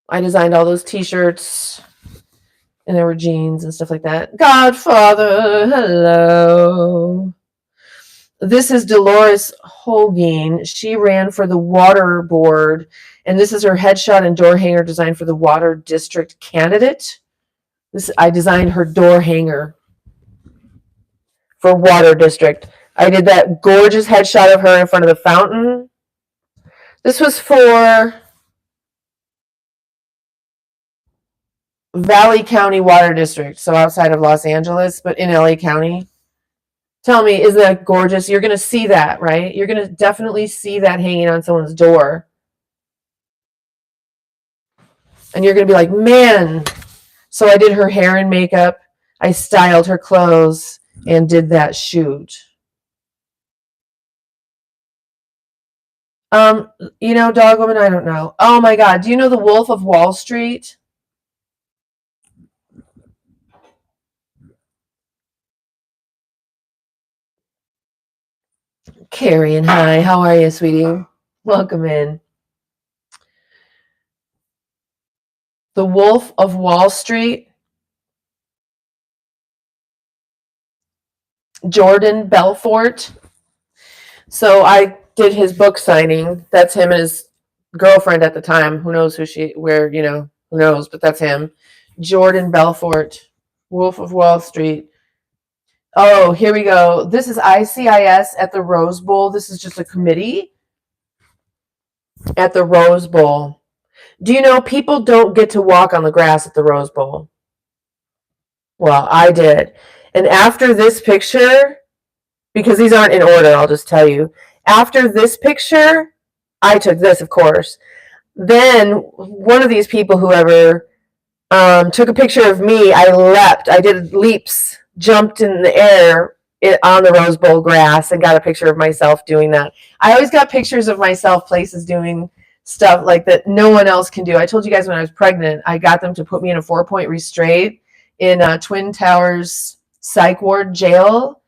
I designed all those t-shirts, and there were jeans and stuff like that. Godfather, hello. This is Dolores Holguin. She ran for the Water Board, and this is her headshot and door hanger designed for the Water District candidate. I designed her door hanger for Water District. I did that gorgeous headshot of her in front of the fountain. This was for Valley County Water District, so outside of Los Angeles, but in LA County. Tell me, is that gorgeous? You're going to see that, right? You're going to definitely see that hanging on someone's door. And you're going to be like, man. So I did her hair and makeup. I styled her clothes and did that shoot. You know, Dog Woman, I don't know. Oh my God. Do you know The Wolf of Wall Street? Carrie, hi. How are you, sweetie? Welcome in. The Wolf of Wall Street. Jordan Belfort. So I did his book signing. That's him and his girlfriend at the time. Who knows who knows, but that's him. Jordan Belfort, Wolf of Wall Street. Oh, here we go. This is ICIS at the Rose Bowl. This is just a committee at the Rose Bowl. Do you know people don't get to walk on the grass at the Rose Bowl? Well, I did. And after this picture, because these aren't in order, I'll just tell you. After this picture, I took this, of course. Then one of these people, whoever, took a picture of me. I leapt. I did leaps, jumped in the air on the Rose Bowl grass and got a picture of myself doing that. I always got pictures of myself places doing stuff like that no one else can do. I told you guys when I was pregnant, I got them to put me in a 4-point restraint in Twin Towers psych ward jail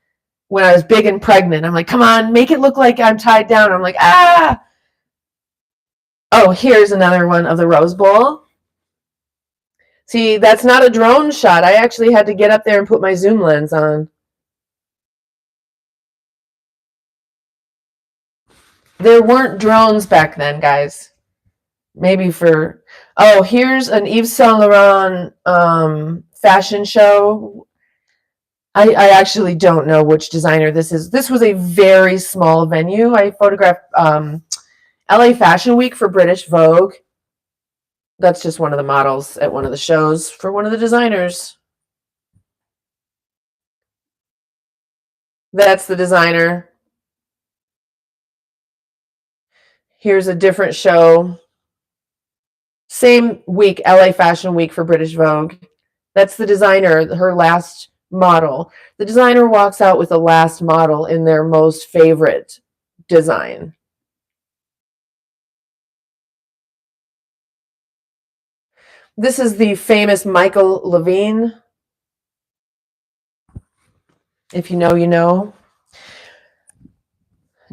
when I was big and pregnant. I'm like, come on, make it look like I'm tied down. I'm like, ah. Oh, here's another one of the Rose Bowl. See, that's not a drone shot. I actually had to get up there and put my zoom lens on. There weren't drones back then, guys. Maybe for... Oh, here's an Yves Saint Laurent fashion show. I actually don't know which designer this is. This was a very small venue. I photographed LA Fashion Week for British Vogue. That's just one of the models at one of the shows for one of the designers. That's the designer. Here's a different show. Same week, LA Fashion Week for British Vogue. That's the designer, her last model. The designer walks out with the last model in their most favorite design. This is the famous Michael Levine. If you know, you know.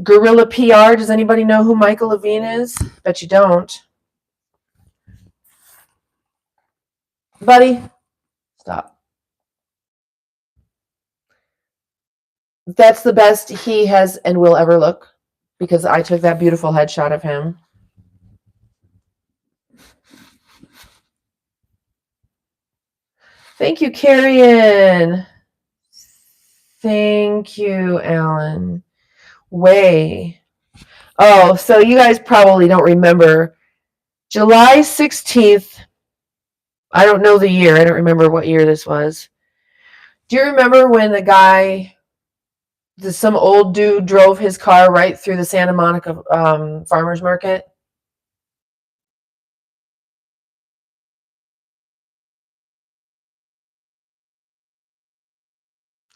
Guerrilla PR. Does anybody know who Michael Levine is? Bet you don't. Buddy, stop. That's the best he has and will ever look because I took that beautiful headshot of him. Thank you, Carrion. Thank you, Alan. Way. Oh, so you guys probably don't remember. July 16th. I don't know the year. I don't remember what year this was. Do you remember when the guy, some old dude drove his car right through the Santa Monica farmers market?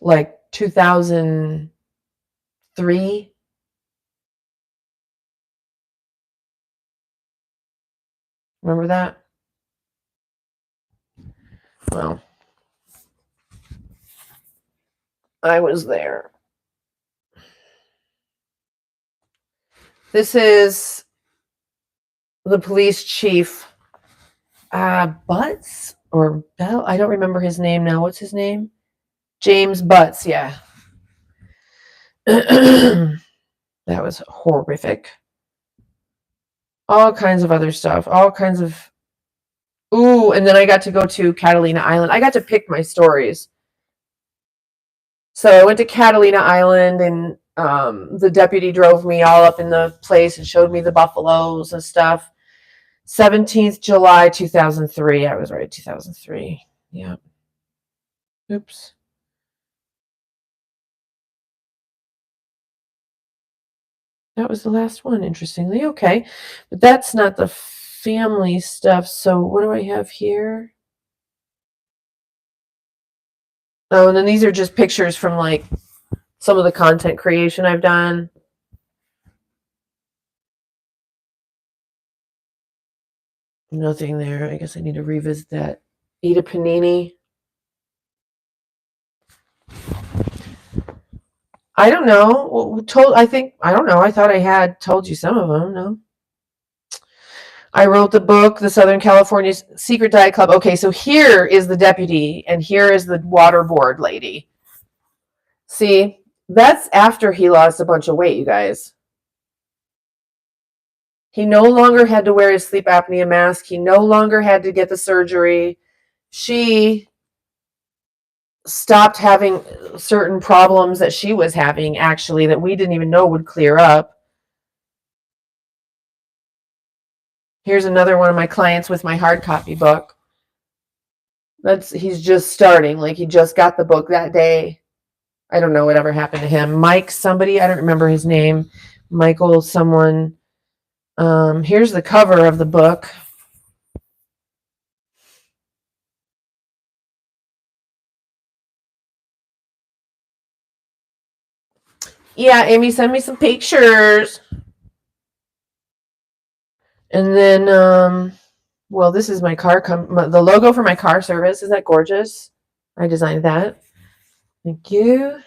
Like 2003? Remember that? Well, I was there. This is the police chief, Butts or Bell. I don't remember his name now. What's his name? James Butts. Yeah. That was horrific. All kinds of other stuff. All kinds of... Ooh, and then I got to go to Catalina Island. I got to pick my stories. So I went to Catalina Island, and the deputy drove me all up in the place and showed me the buffaloes and stuff. 17th July 2003. I was right, 2003. Yeah. Oops. That was the last one, interestingly. Okay. But that's not the family stuff. So what do I have here? Oh, and then these are just pictures from like some of the content creation I've done. Nothing there. I guess I need to revisit that. Eat a panini. I don't know. I don't know. I thought I had told you some of them. No. I wrote the book, The Southern California Secret Diet Club. Okay, so here is the deputy, and here is the water board lady. See, that's after he lost a bunch of weight, you guys. He no longer had to wear his sleep apnea mask. He no longer had to get the surgery. She stopped having certain problems that she was having, actually, that we didn't even know would clear up. Here's another one of my clients with my hard copy book. He's just starting. Like, he just got the book that day. I don't know whatever happened to him. Mike somebody, I don't remember his name. Michael someone. Here's the cover of the book. Yeah, Amy, send me some pictures. And then, well, this is my the logo for my car service. Isn't that gorgeous? I designed that. Thank you.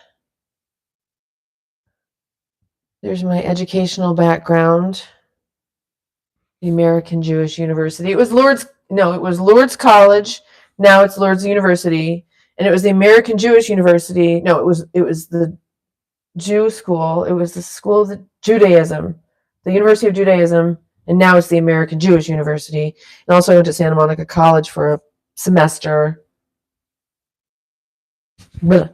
There's my educational background. The American Jewish University. It was Lourdes College. Now it's Lourdes University. And it was the American Jewish University. No, it was the Jew school. It was the School of Judaism, the University of Judaism, and now it's the American Jewish University. And also I went to Santa Monica College for a semester. Blech.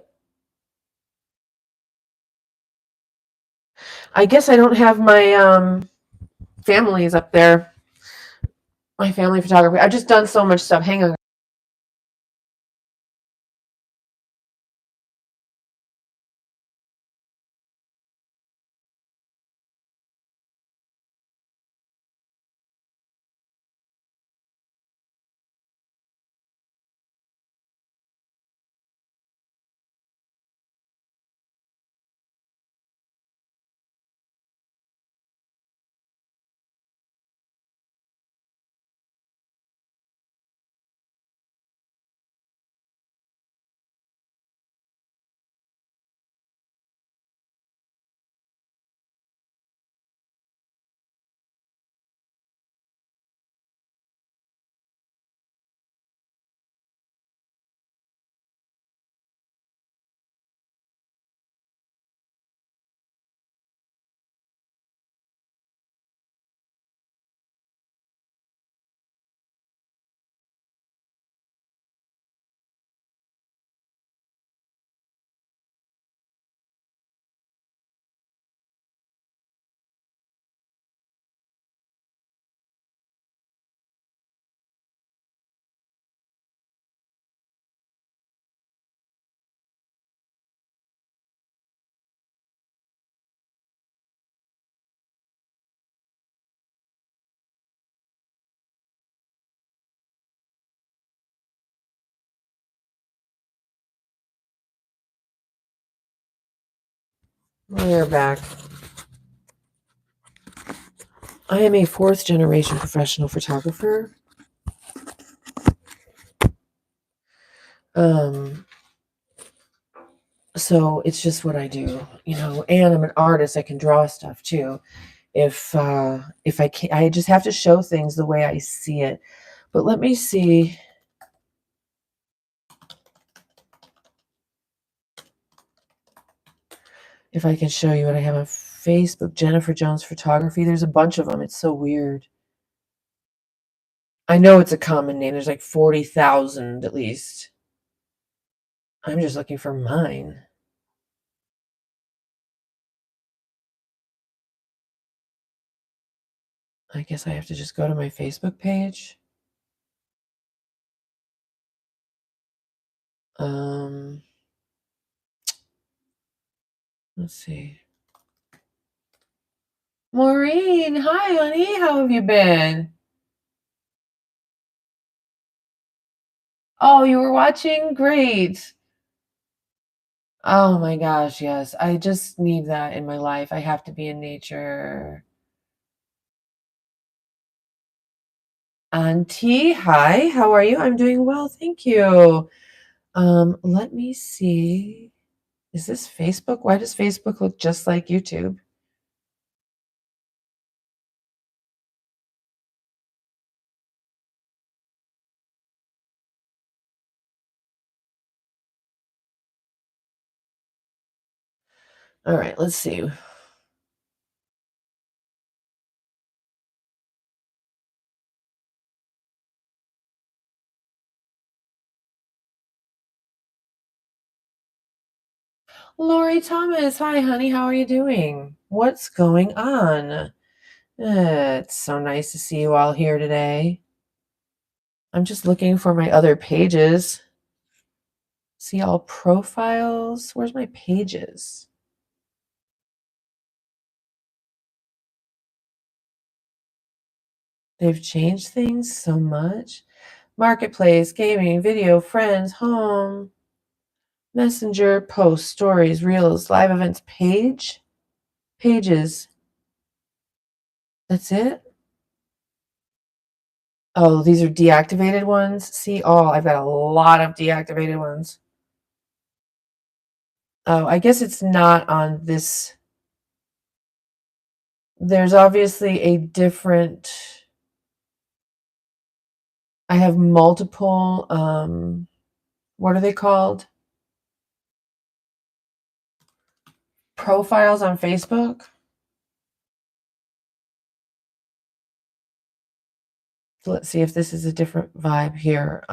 I guess I don't have my families up there. My family photography. I've just done so much stuff. Hang on. We're back. I am a fourth generation professional photographer. So it's just what I do, and I'm an artist. I can draw stuff too. If I can, I just have to show things the way I see it. But let me see. If I can show you what I have on Facebook, Jennifer Jones Photography. There's a bunch of them. It's so weird. I know it's a common name. There's like 40,000 at least. I'm just looking for mine. I guess I have to just go to my Facebook page. Let's see. Maureen, hi, honey. How have you been? Oh, you were watching? Great. Oh my gosh, yes. I just need that in my life. I have to be in nature. Auntie, hi. How are you? I'm doing well, thank you. Let me see. Is this Facebook? Why does Facebook look just like YouTube? All right, let's see. Lori Thomas, hi, honey. How are you doing? What's going on? It's so nice to see you all here today. I'm just looking for my other pages. See all profiles. Where's my pages? They've changed things so much. Marketplace, gaming, video, friends, home, messenger, posts, stories, reels, live events, pages. That's it? Oh, these are deactivated ones. See all. I've got a lot of deactivated ones. Oh, I guess it's not on this. There's obviously a different. I have multiple, what are they called? Profiles on Facebook. So let's see if this is a different vibe here.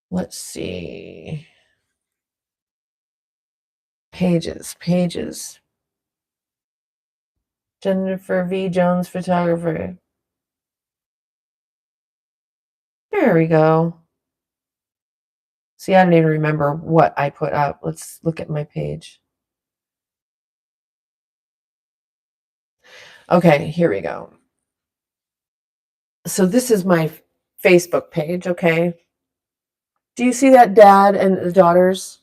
Let's see. Pages. Jennifer V. Jones, photographer. There we go. See, I don't even remember what I put up. Let's look at my page. Okay, here we go. So this is my Facebook page, okay? Do you see that dad and the daughters?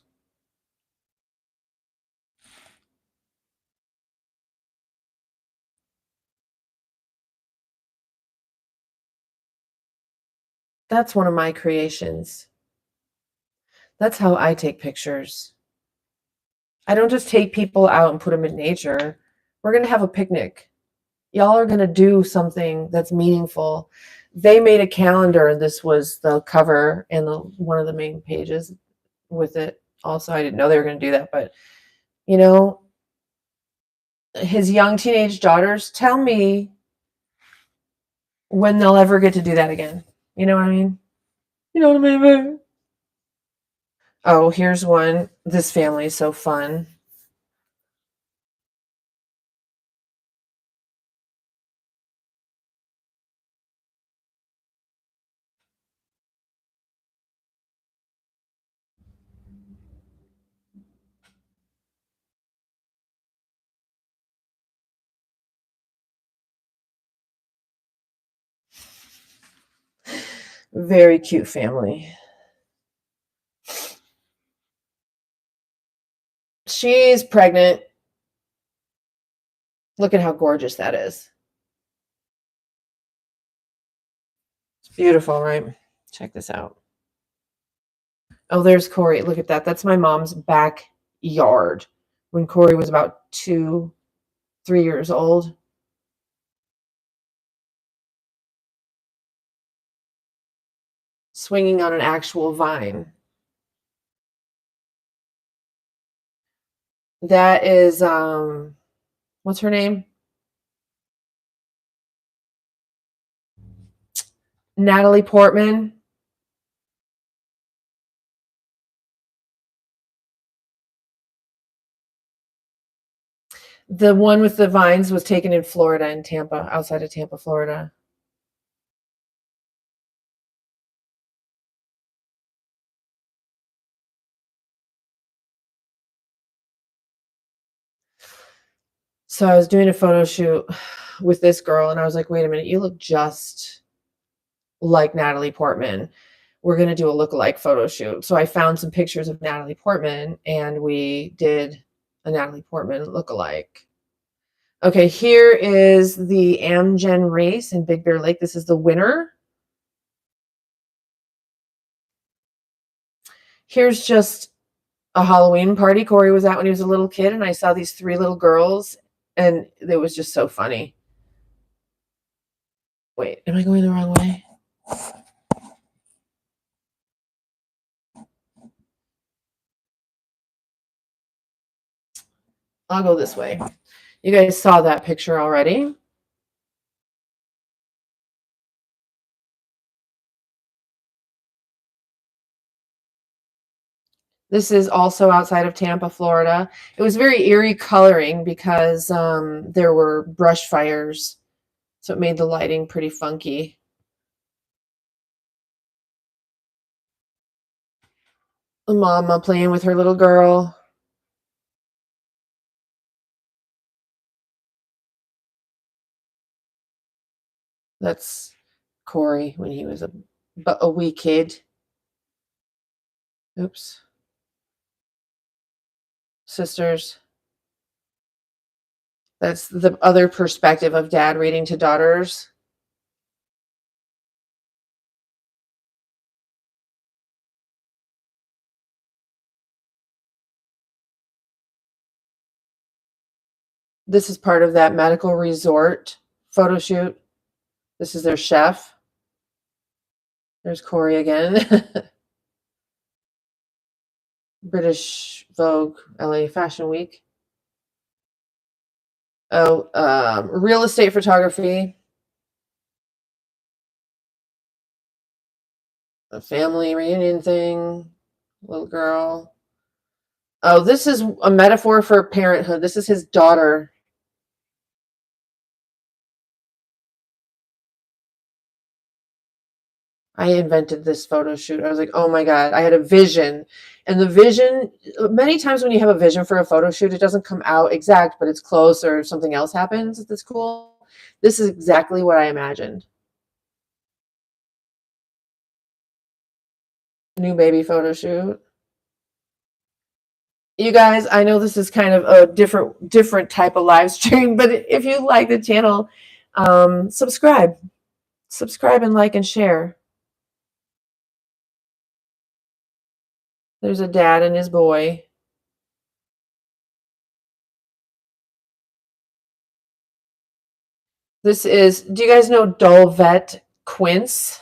That's one of my creations. That's how I take pictures. I don't just take people out and put them in nature. We're going to have a picnic. Y'all are going to do something that's meaningful. They made a calendar, and this was the cover and one of the main pages with it. Also, I didn't know they were going to do that, but you know, his young teenage daughters, tell me when they'll ever get to do that again. You know what I mean? You know what I mean? Oh, here's one. This family is so fun. Very cute family. She's pregnant. Look at how gorgeous that is. It's beautiful, right? Check this out. Oh, there's Corey. Look at that. That's my mom's backyard when Corey was about 3 years old. Swinging on an actual vine. That is, what's her name? Natalie Portman. The one with the vines was taken in Florida, in Tampa, outside of Tampa, Florida. So I was doing a photo shoot with this girl, and I was like, wait a minute, you look just like Natalie Portman. We're going to do a lookalike photo shoot. So I found some pictures of Natalie Portman, and we did a Natalie Portman lookalike. Okay, here is the Amgen race in Big Bear Lake. This is the winner. Here's just a Halloween party Corey was at when he was a little kid, and I saw these 3 little girls, and it was just so funny. Wait, am I going the wrong way? I'll go this way. You guys saw that picture already. This is also outside of Tampa, Florida. It was very eerie coloring because there were brush fires, so it made the lighting pretty funky. A mama playing with her little girl. That's Corey when he was a wee kid. Oops. Sisters. That's the other perspective of dad reading to daughters. This is part of that medical resort photo shoot. This is their chef. There's Corey again. British Vogue, LA Fashion Week. Oh, real estate photography. A family reunion thing. Little girl. Oh, this is a metaphor for parenthood. This is his daughter. I invented this photo shoot. I was like, oh my God, I had a vision. And the vision, many times when you have a vision for a photo shoot, it doesn't come out exact, but it's close or something else happens that's cool. This is exactly what I imagined. New baby photo shoot. You guys, I know this is kind of a different type of live stream, but if you like the channel, subscribe and like and share. There's a dad and his boy. This is, do you guys know Dulvet Quince?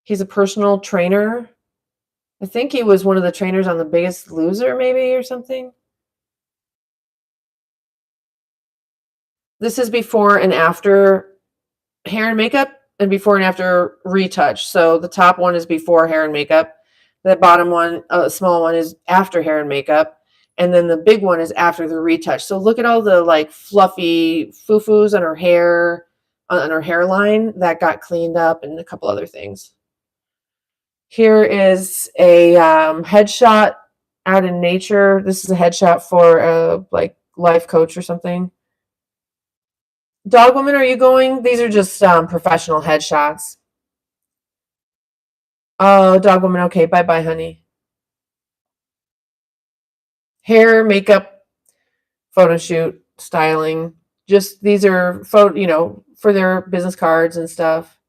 He's a personal trainer. I think he was one of the trainers on The Biggest Loser, maybe, or something. This is before and after hair and makeup, and before and after retouch. So the top one is before hair and makeup. The bottom one, small one, is after hair and makeup. And then the big one is after the retouch. So look at all the like fluffy foo-foos on her hair, on her hairline that got cleaned up, and a couple other things. Here is a headshot out in nature. This is a headshot for a like life coach or something. Dog woman, are you going? These are just professional headshots. Oh, dog woman. Okay, bye-bye, honey. Hair, makeup, photo shoot, styling. Just these are for their business cards and stuff.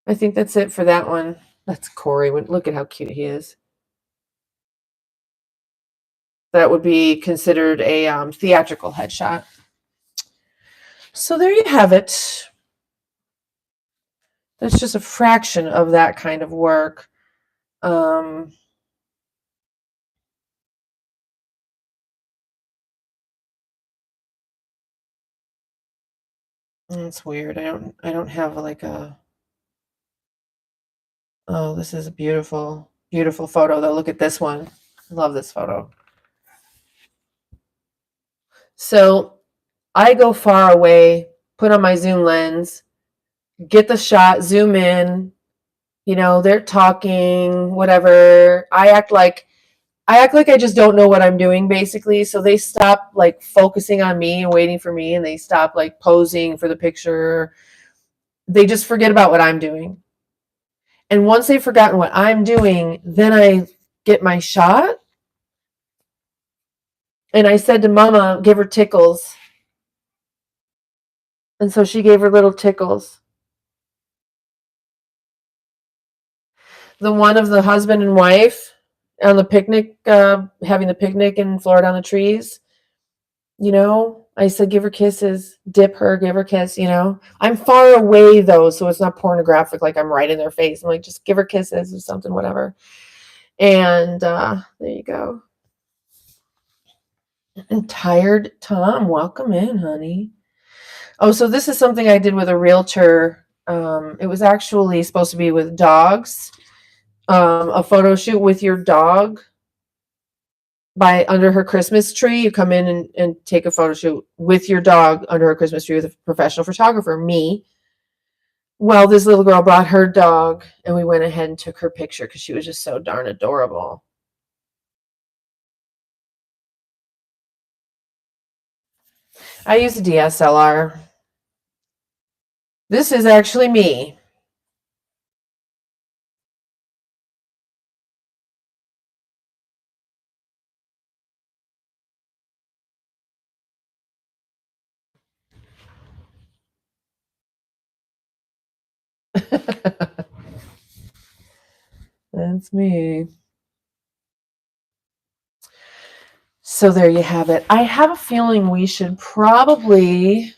I think that's it for that one. That's Corey. Look at how cute he is. That would be considered a theatrical headshot. So there you have it. That's just a fraction of that kind of work. It's weird. I don't have like a. Oh, this is a beautiful, beautiful photo though. Look at this one. I love this photo. So I go far away, put on my zoom lens, get the shot, zoom in, they're talking, whatever. I act like I act like I just don't know what I'm doing, basically. So they stop like focusing on me and waiting for me, and they stop like posing for the picture. They just forget about what I'm doing. And once they've forgotten what I'm doing, then I get my shot. And I said to Mama, give her tickles. And so she gave her little tickles. The one of the husband and wife on the picnic, having the picnic in Florida on the trees, I said, give her kisses, dip her, give her a kiss, I'm far away though, so it's not pornographic, like I'm right in their face. I'm like, just give her kisses or something, whatever. And there you go. And tired Tom, welcome in, honey. Oh, so this is something I did with a realtor. It was actually supposed to be with dogs. A photo shoot with your dog by under her Christmas tree. You come in and take a photo shoot with your dog under her Christmas tree with a professional photographer, me. Well, this little girl brought her dog, and we went ahead and took her picture because she was just so darn adorable. I use a DSLR. This is actually me. That's me. So there you have it. I have a feeling we should probably...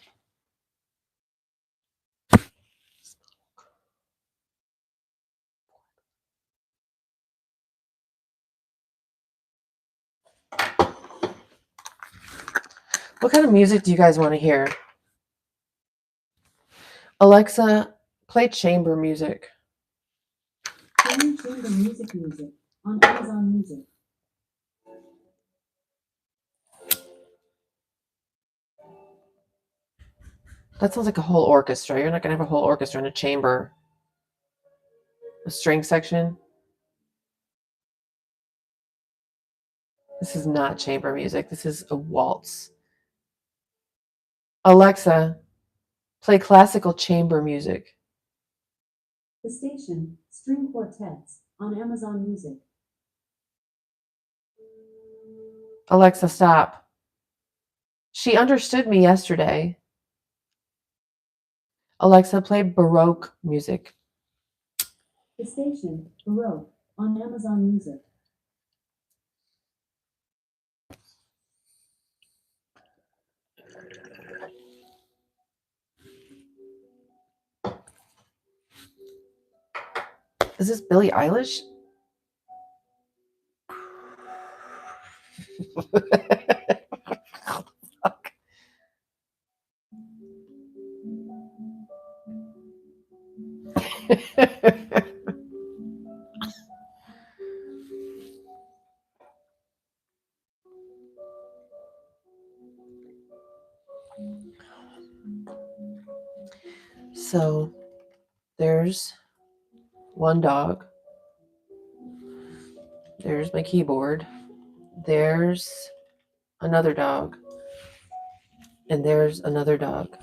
What kind of music do you guys want to hear? Alexa, play chamber music. Playing chamber music on Amazon Music. That sounds like a whole orchestra. You're not going to have a whole orchestra in a chamber. A string section. This is not chamber music. This is a waltz. Alexa, play classical chamber music. The station, String Quartets on Amazon Music. Alexa, stop. She understood me yesterday. Alexa, play Baroque music. The station, Baroque on Amazon Music. Is this Billie Eilish? So there's one dog. There's my keyboard. There's another dog. And there's another dog.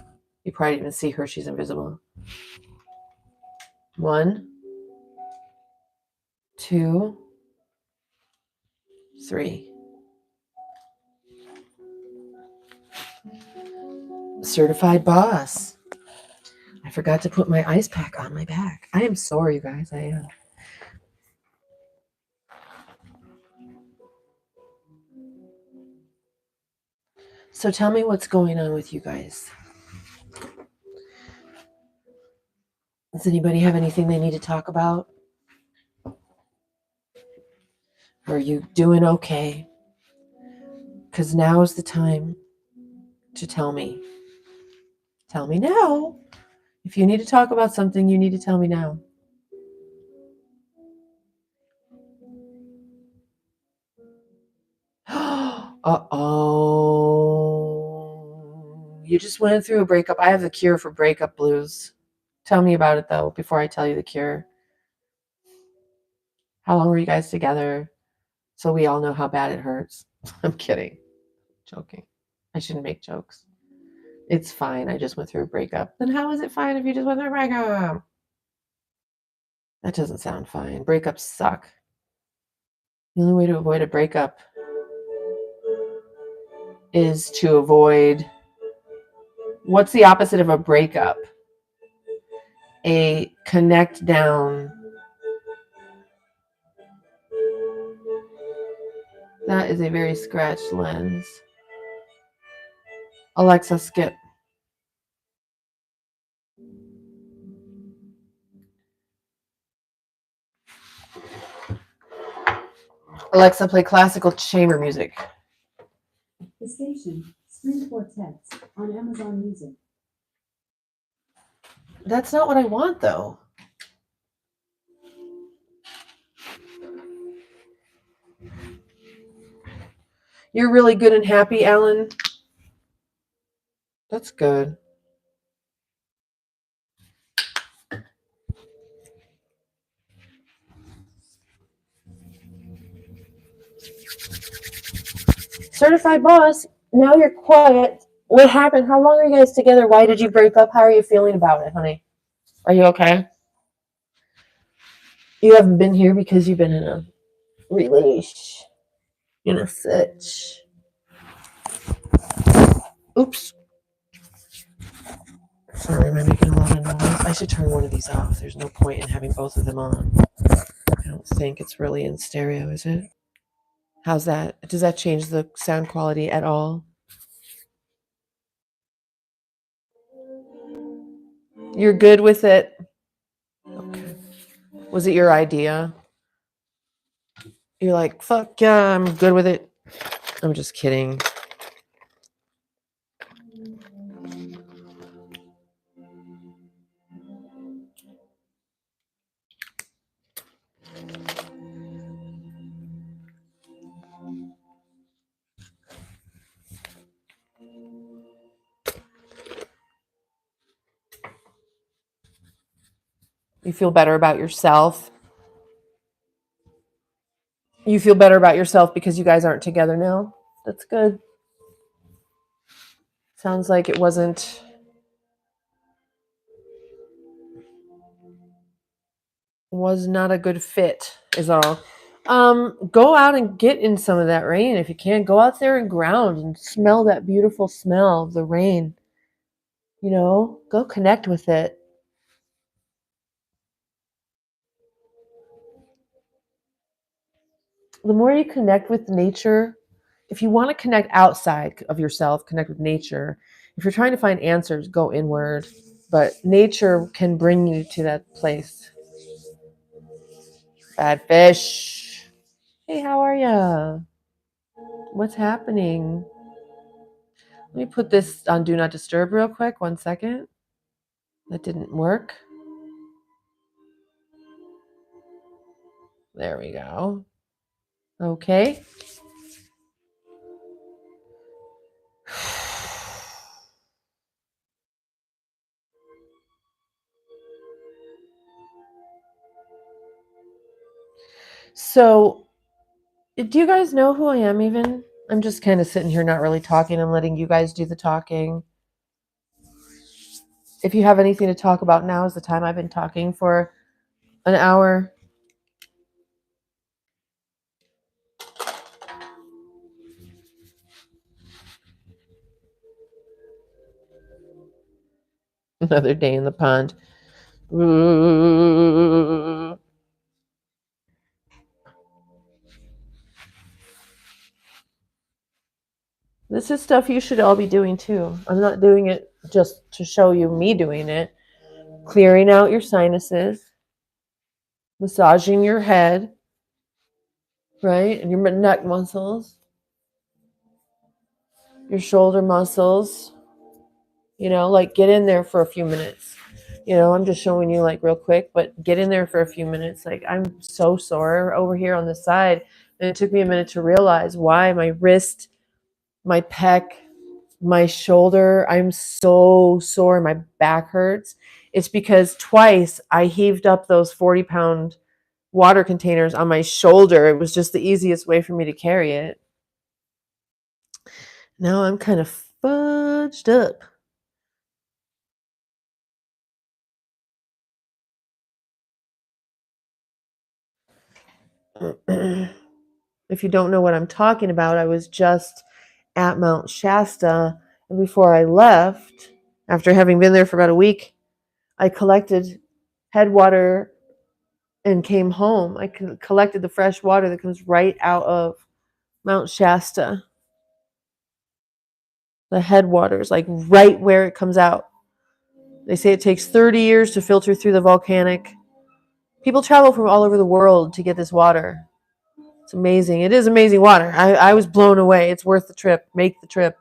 You probably didn't even see her. She's invisible. 1, 2, 3. Certified boss. I forgot to put my ice pack on my back. I am sorry, you guys. I am. So tell me what's going on with you guys. Does anybody have anything they need to talk about? Are you doing okay? Because now is the time to tell me. Tell me now. If you need to talk about something, you need to tell me now. Uh-oh. You just went through a breakup. I have the cure for breakup blues. Tell me about it, though, before I tell you the cure. How long were you guys together? So we all know how bad it hurts. I'm kidding. Joking. I shouldn't make jokes. It's fine. I just went through a breakup. Then how is it fine if you just went through a breakup? That doesn't sound fine. Breakups suck. The only way to avoid a breakup is to avoid... What's the opposite of a breakup? A connect down. That is a very scratched lens. Alexa, skip. Alexa, play classical chamber music. The Station, string quartets on Amazon Music. That's not what I want, though. You're really good and happy, Alan? That's good. Certified boss, now you're quiet. What happened? How long are you guys together? Why did you break up? How are you feeling about it, honey? Are you okay? You haven't been here because you've been in a relation. In a sitch. Oops. Sorry, am I making a lot of noise? I should turn one of these off. There's no point in having both of them on. I don't think it's really in stereo, is it? How's that? Does that change the sound quality at all? You're good with it? Okay. Was it your idea? You're like, fuck yeah, I'm good with it. I'm just kidding. You feel better about yourself? You feel better about yourself because you guys aren't together now? That's good. Sounds like it was not a good fit, is all. Go out and get in some of that rain if you can. Go out there and ground and smell that beautiful smell of the rain. You know, go connect with it. The more you connect with nature, if you want to connect outside of yourself, connect with nature. If you're trying to find answers, go inward. But nature can bring you to that place. Bad fish. Hey, how are ya? What's happening? Let me put this on Do Not Disturb real quick. 1 second. That didn't work. There we go. Okay. So, do you guys know who I am even? I'm just kind of sitting here not really talking. I'm letting you guys do the talking. If you have anything to talk about, now is the time. I've been talking for an hour. Another day in the pond. This is stuff you should all be doing too. I'm not doing it just to show you me doing it. Clearing out your sinuses, massaging your head, right? And your neck muscles, your shoulder muscles. You know, like get in there for a few minutes. You know, I'm just showing you like real quick, but get in there for a few minutes. Like I'm so sore over here on the side. And it took me a minute to realize why my wrist, my pec, my shoulder, I'm so sore. My back hurts. It's because twice I heaved up those 40-pound water containers on my shoulder. It was just the easiest way for me to carry it. Now I'm kind of fudged up. If you don't know what I'm talking about, I was just at Mount Shasta, and before I left, after having been there for about a week, I collected headwater and came home. I collected the fresh water that comes right out of Mount Shasta. The headwaters, like right where it comes out. They say it takes 30 years to filter through the volcanic. People travel from all over the world to get this water. It's amazing. It is amazing water. I was blown away. It's worth the trip. Make the trip.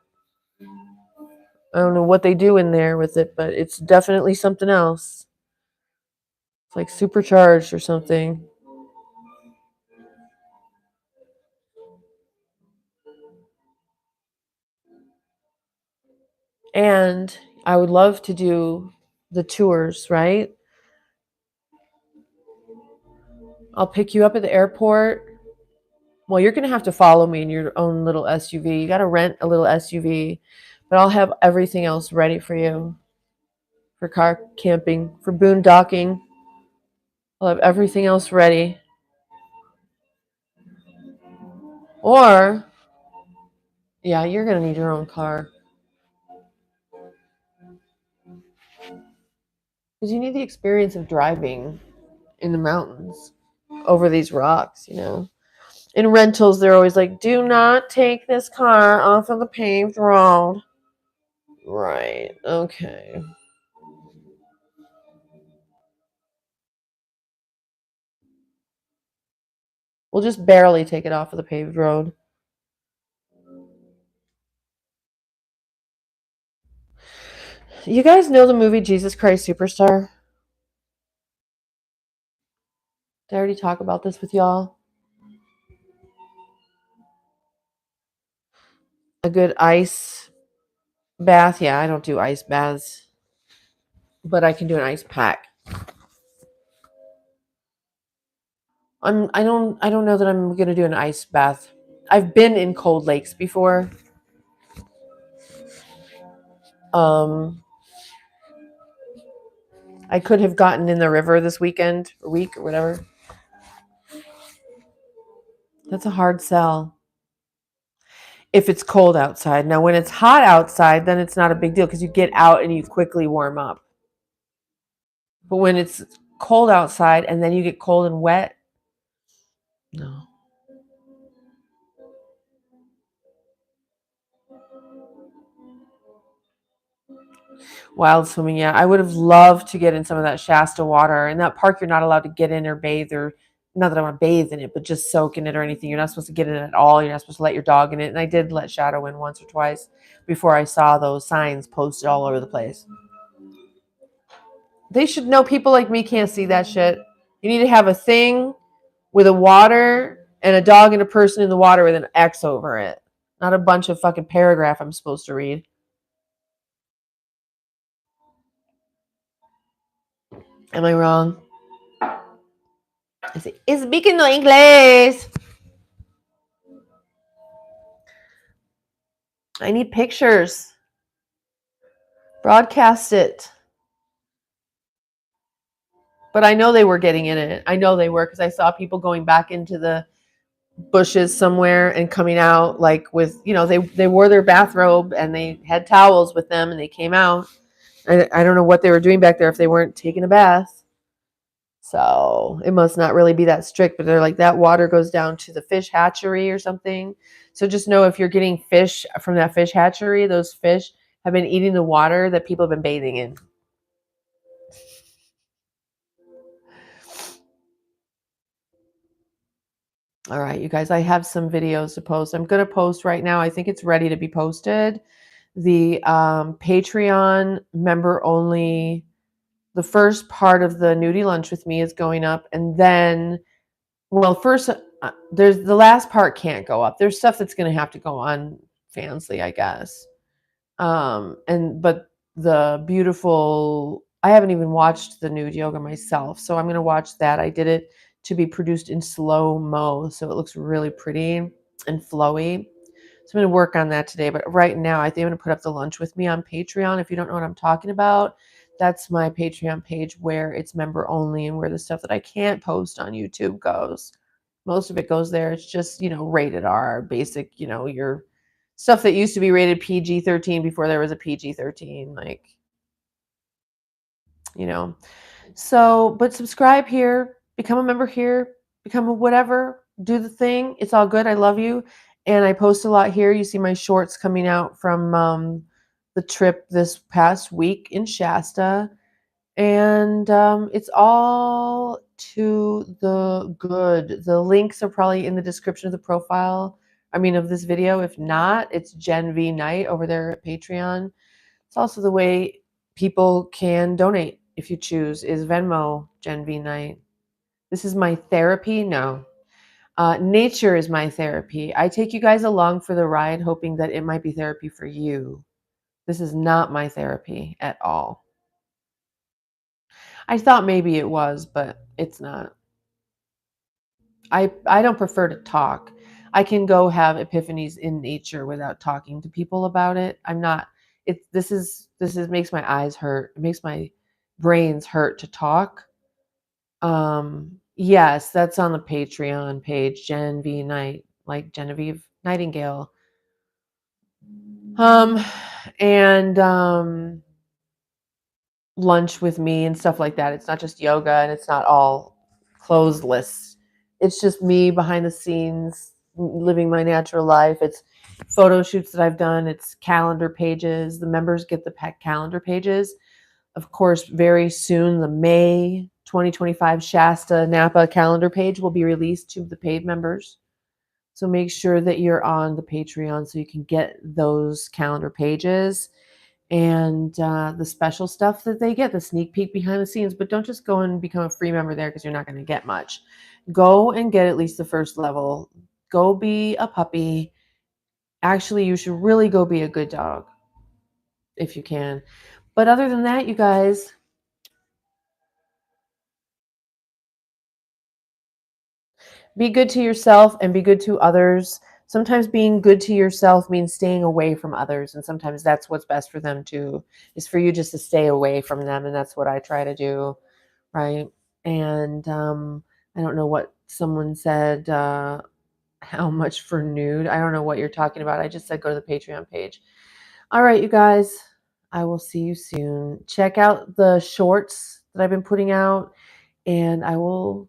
I don't know what they do in there with it, but it's definitely something else. It's like supercharged or something. And I would love to do the tours, right? I'll pick you up at the airport. Well, you're going to have to follow me in your own little SUV. You got to rent a little SUV, but I'll have everything else ready for you for car camping, for boondocking. I'll have everything else ready. Or, yeah, you're going to need your own car. Because you need the experience of driving in the mountains over these rocks, you know. In rentals, they're always like, do not take this car off of the paved road. Right, okay. We'll just barely take it off of the paved road. You guys know the movie Jesus Christ Superstar? Did I already talk about this with y'all? A good ice bath. Yeah, I don't do ice baths, but I can do an ice pack. I don't know that I'm gonna do an ice bath. I've been in cold lakes before. I could have gotten in the river this weekend or week or whatever. That's a hard sell. If it's cold outside. Now, when it's hot outside, then it's not a big deal because you get out and you quickly warm up. But when it's cold outside and then you get cold and wet, no. Wild swimming, yeah. I would have loved to get in some of that Shasta water. In that park, you're not allowed to get in or bathe, or not that I want to bathe in it, but just soak in it or anything. You're not supposed to get in it at all. You're not supposed to let your dog in it. And I did let Shadow in once or twice before I saw those signs posted all over the place. They should know people like me can't see that shit. You need to have a thing with a water and a dog and a person in the water with an X over it. Not a bunch of fucking paragraph I'm supposed to read. Am I wrong? I say, speaking no English. I need pictures. Broadcast it. But I know they were getting in it. I know they were because I saw people going back into the bushes somewhere and coming out like with, they wore their bathrobe and they had towels with them and they came out. I don't know what they were doing back there if they weren't taking a bath. So it must not really be that strict, but they're like that water goes down to the fish hatchery or something. So just know if you're getting fish from that fish hatchery, those fish have been eating the water that people have been bathing in. All right, you guys, I have some videos to post. I'm going to post right now. I think it's ready to be posted. The Patreon member only, the first part of the nudie lunch with me is going up. And then, well, first, there's the last part can't go up. There's stuff that's going to have to go on Fansly, I guess. But the beautiful, I haven't even watched the nude yoga myself. So I'm going to watch that. I did it to be produced in slow-mo, so it looks really pretty and flowy. So I'm going to work on that today. But right now, I think I'm going to put up the lunch with me on Patreon. If you don't know what I'm talking about, that's my Patreon page where it's member only and where the stuff that I can't post on YouTube goes. Most of it goes there. It's just, rated R, basic, your stuff that used to be rated PG-13 before there was a PG-13, like, you know. So, but subscribe here, become a member here, become a whatever, do the thing. It's all good. I love you. And I post a lot here. You see my shorts coming out from the trip this past week in Shasta. And it's all to the good. The links are probably in the description of the profile. I mean, of this video. If not, it's Gen V Night over there at Patreon. It's also the way people can donate if you choose, is Venmo Gen V Night. This is my therapy? No. Nature is my therapy. I take you guys along for the ride, hoping that it might be therapy for you. This is not my therapy at all. I thought maybe it was, but it's not. I don't prefer to talk. I can go have epiphanies in nature without talking to people about it. I'm not this is makes my eyes hurt. It makes my brains hurt to talk. Yes, that's on the Patreon page, Gen V Night, like Genevieve Nightingale. Um and lunch with me and stuff like that. It's not just yoga and it's not all clothesless. It's just me behind the scenes living my natural life. It's photo shoots that I've done. It's calendar pages. The members get the calendar pages. Of course, very soon the May 2025 Shasta Napa calendar page will be released to the paid members. So make sure that you're on the Patreon so you can get those calendar pages and the special stuff that they get, the sneak peek behind the scenes. But don't just go and become a free member there because you're not going to get much. Go and get at least the first level. Go be a puppy. Actually, you should really go be a good dog if you can. But other than that, you guys, be good to yourself and be good to others. Sometimes being good to yourself means staying away from others. And sometimes that's what's best for them too, is for you just to stay away from them. And that's what I try to do. Right. And I don't know what someone said, how much for nude. I don't know what you're talking about. I just said go to the Patreon page. All right, you guys, I will see you soon. Check out the shorts that I've been putting out, and I will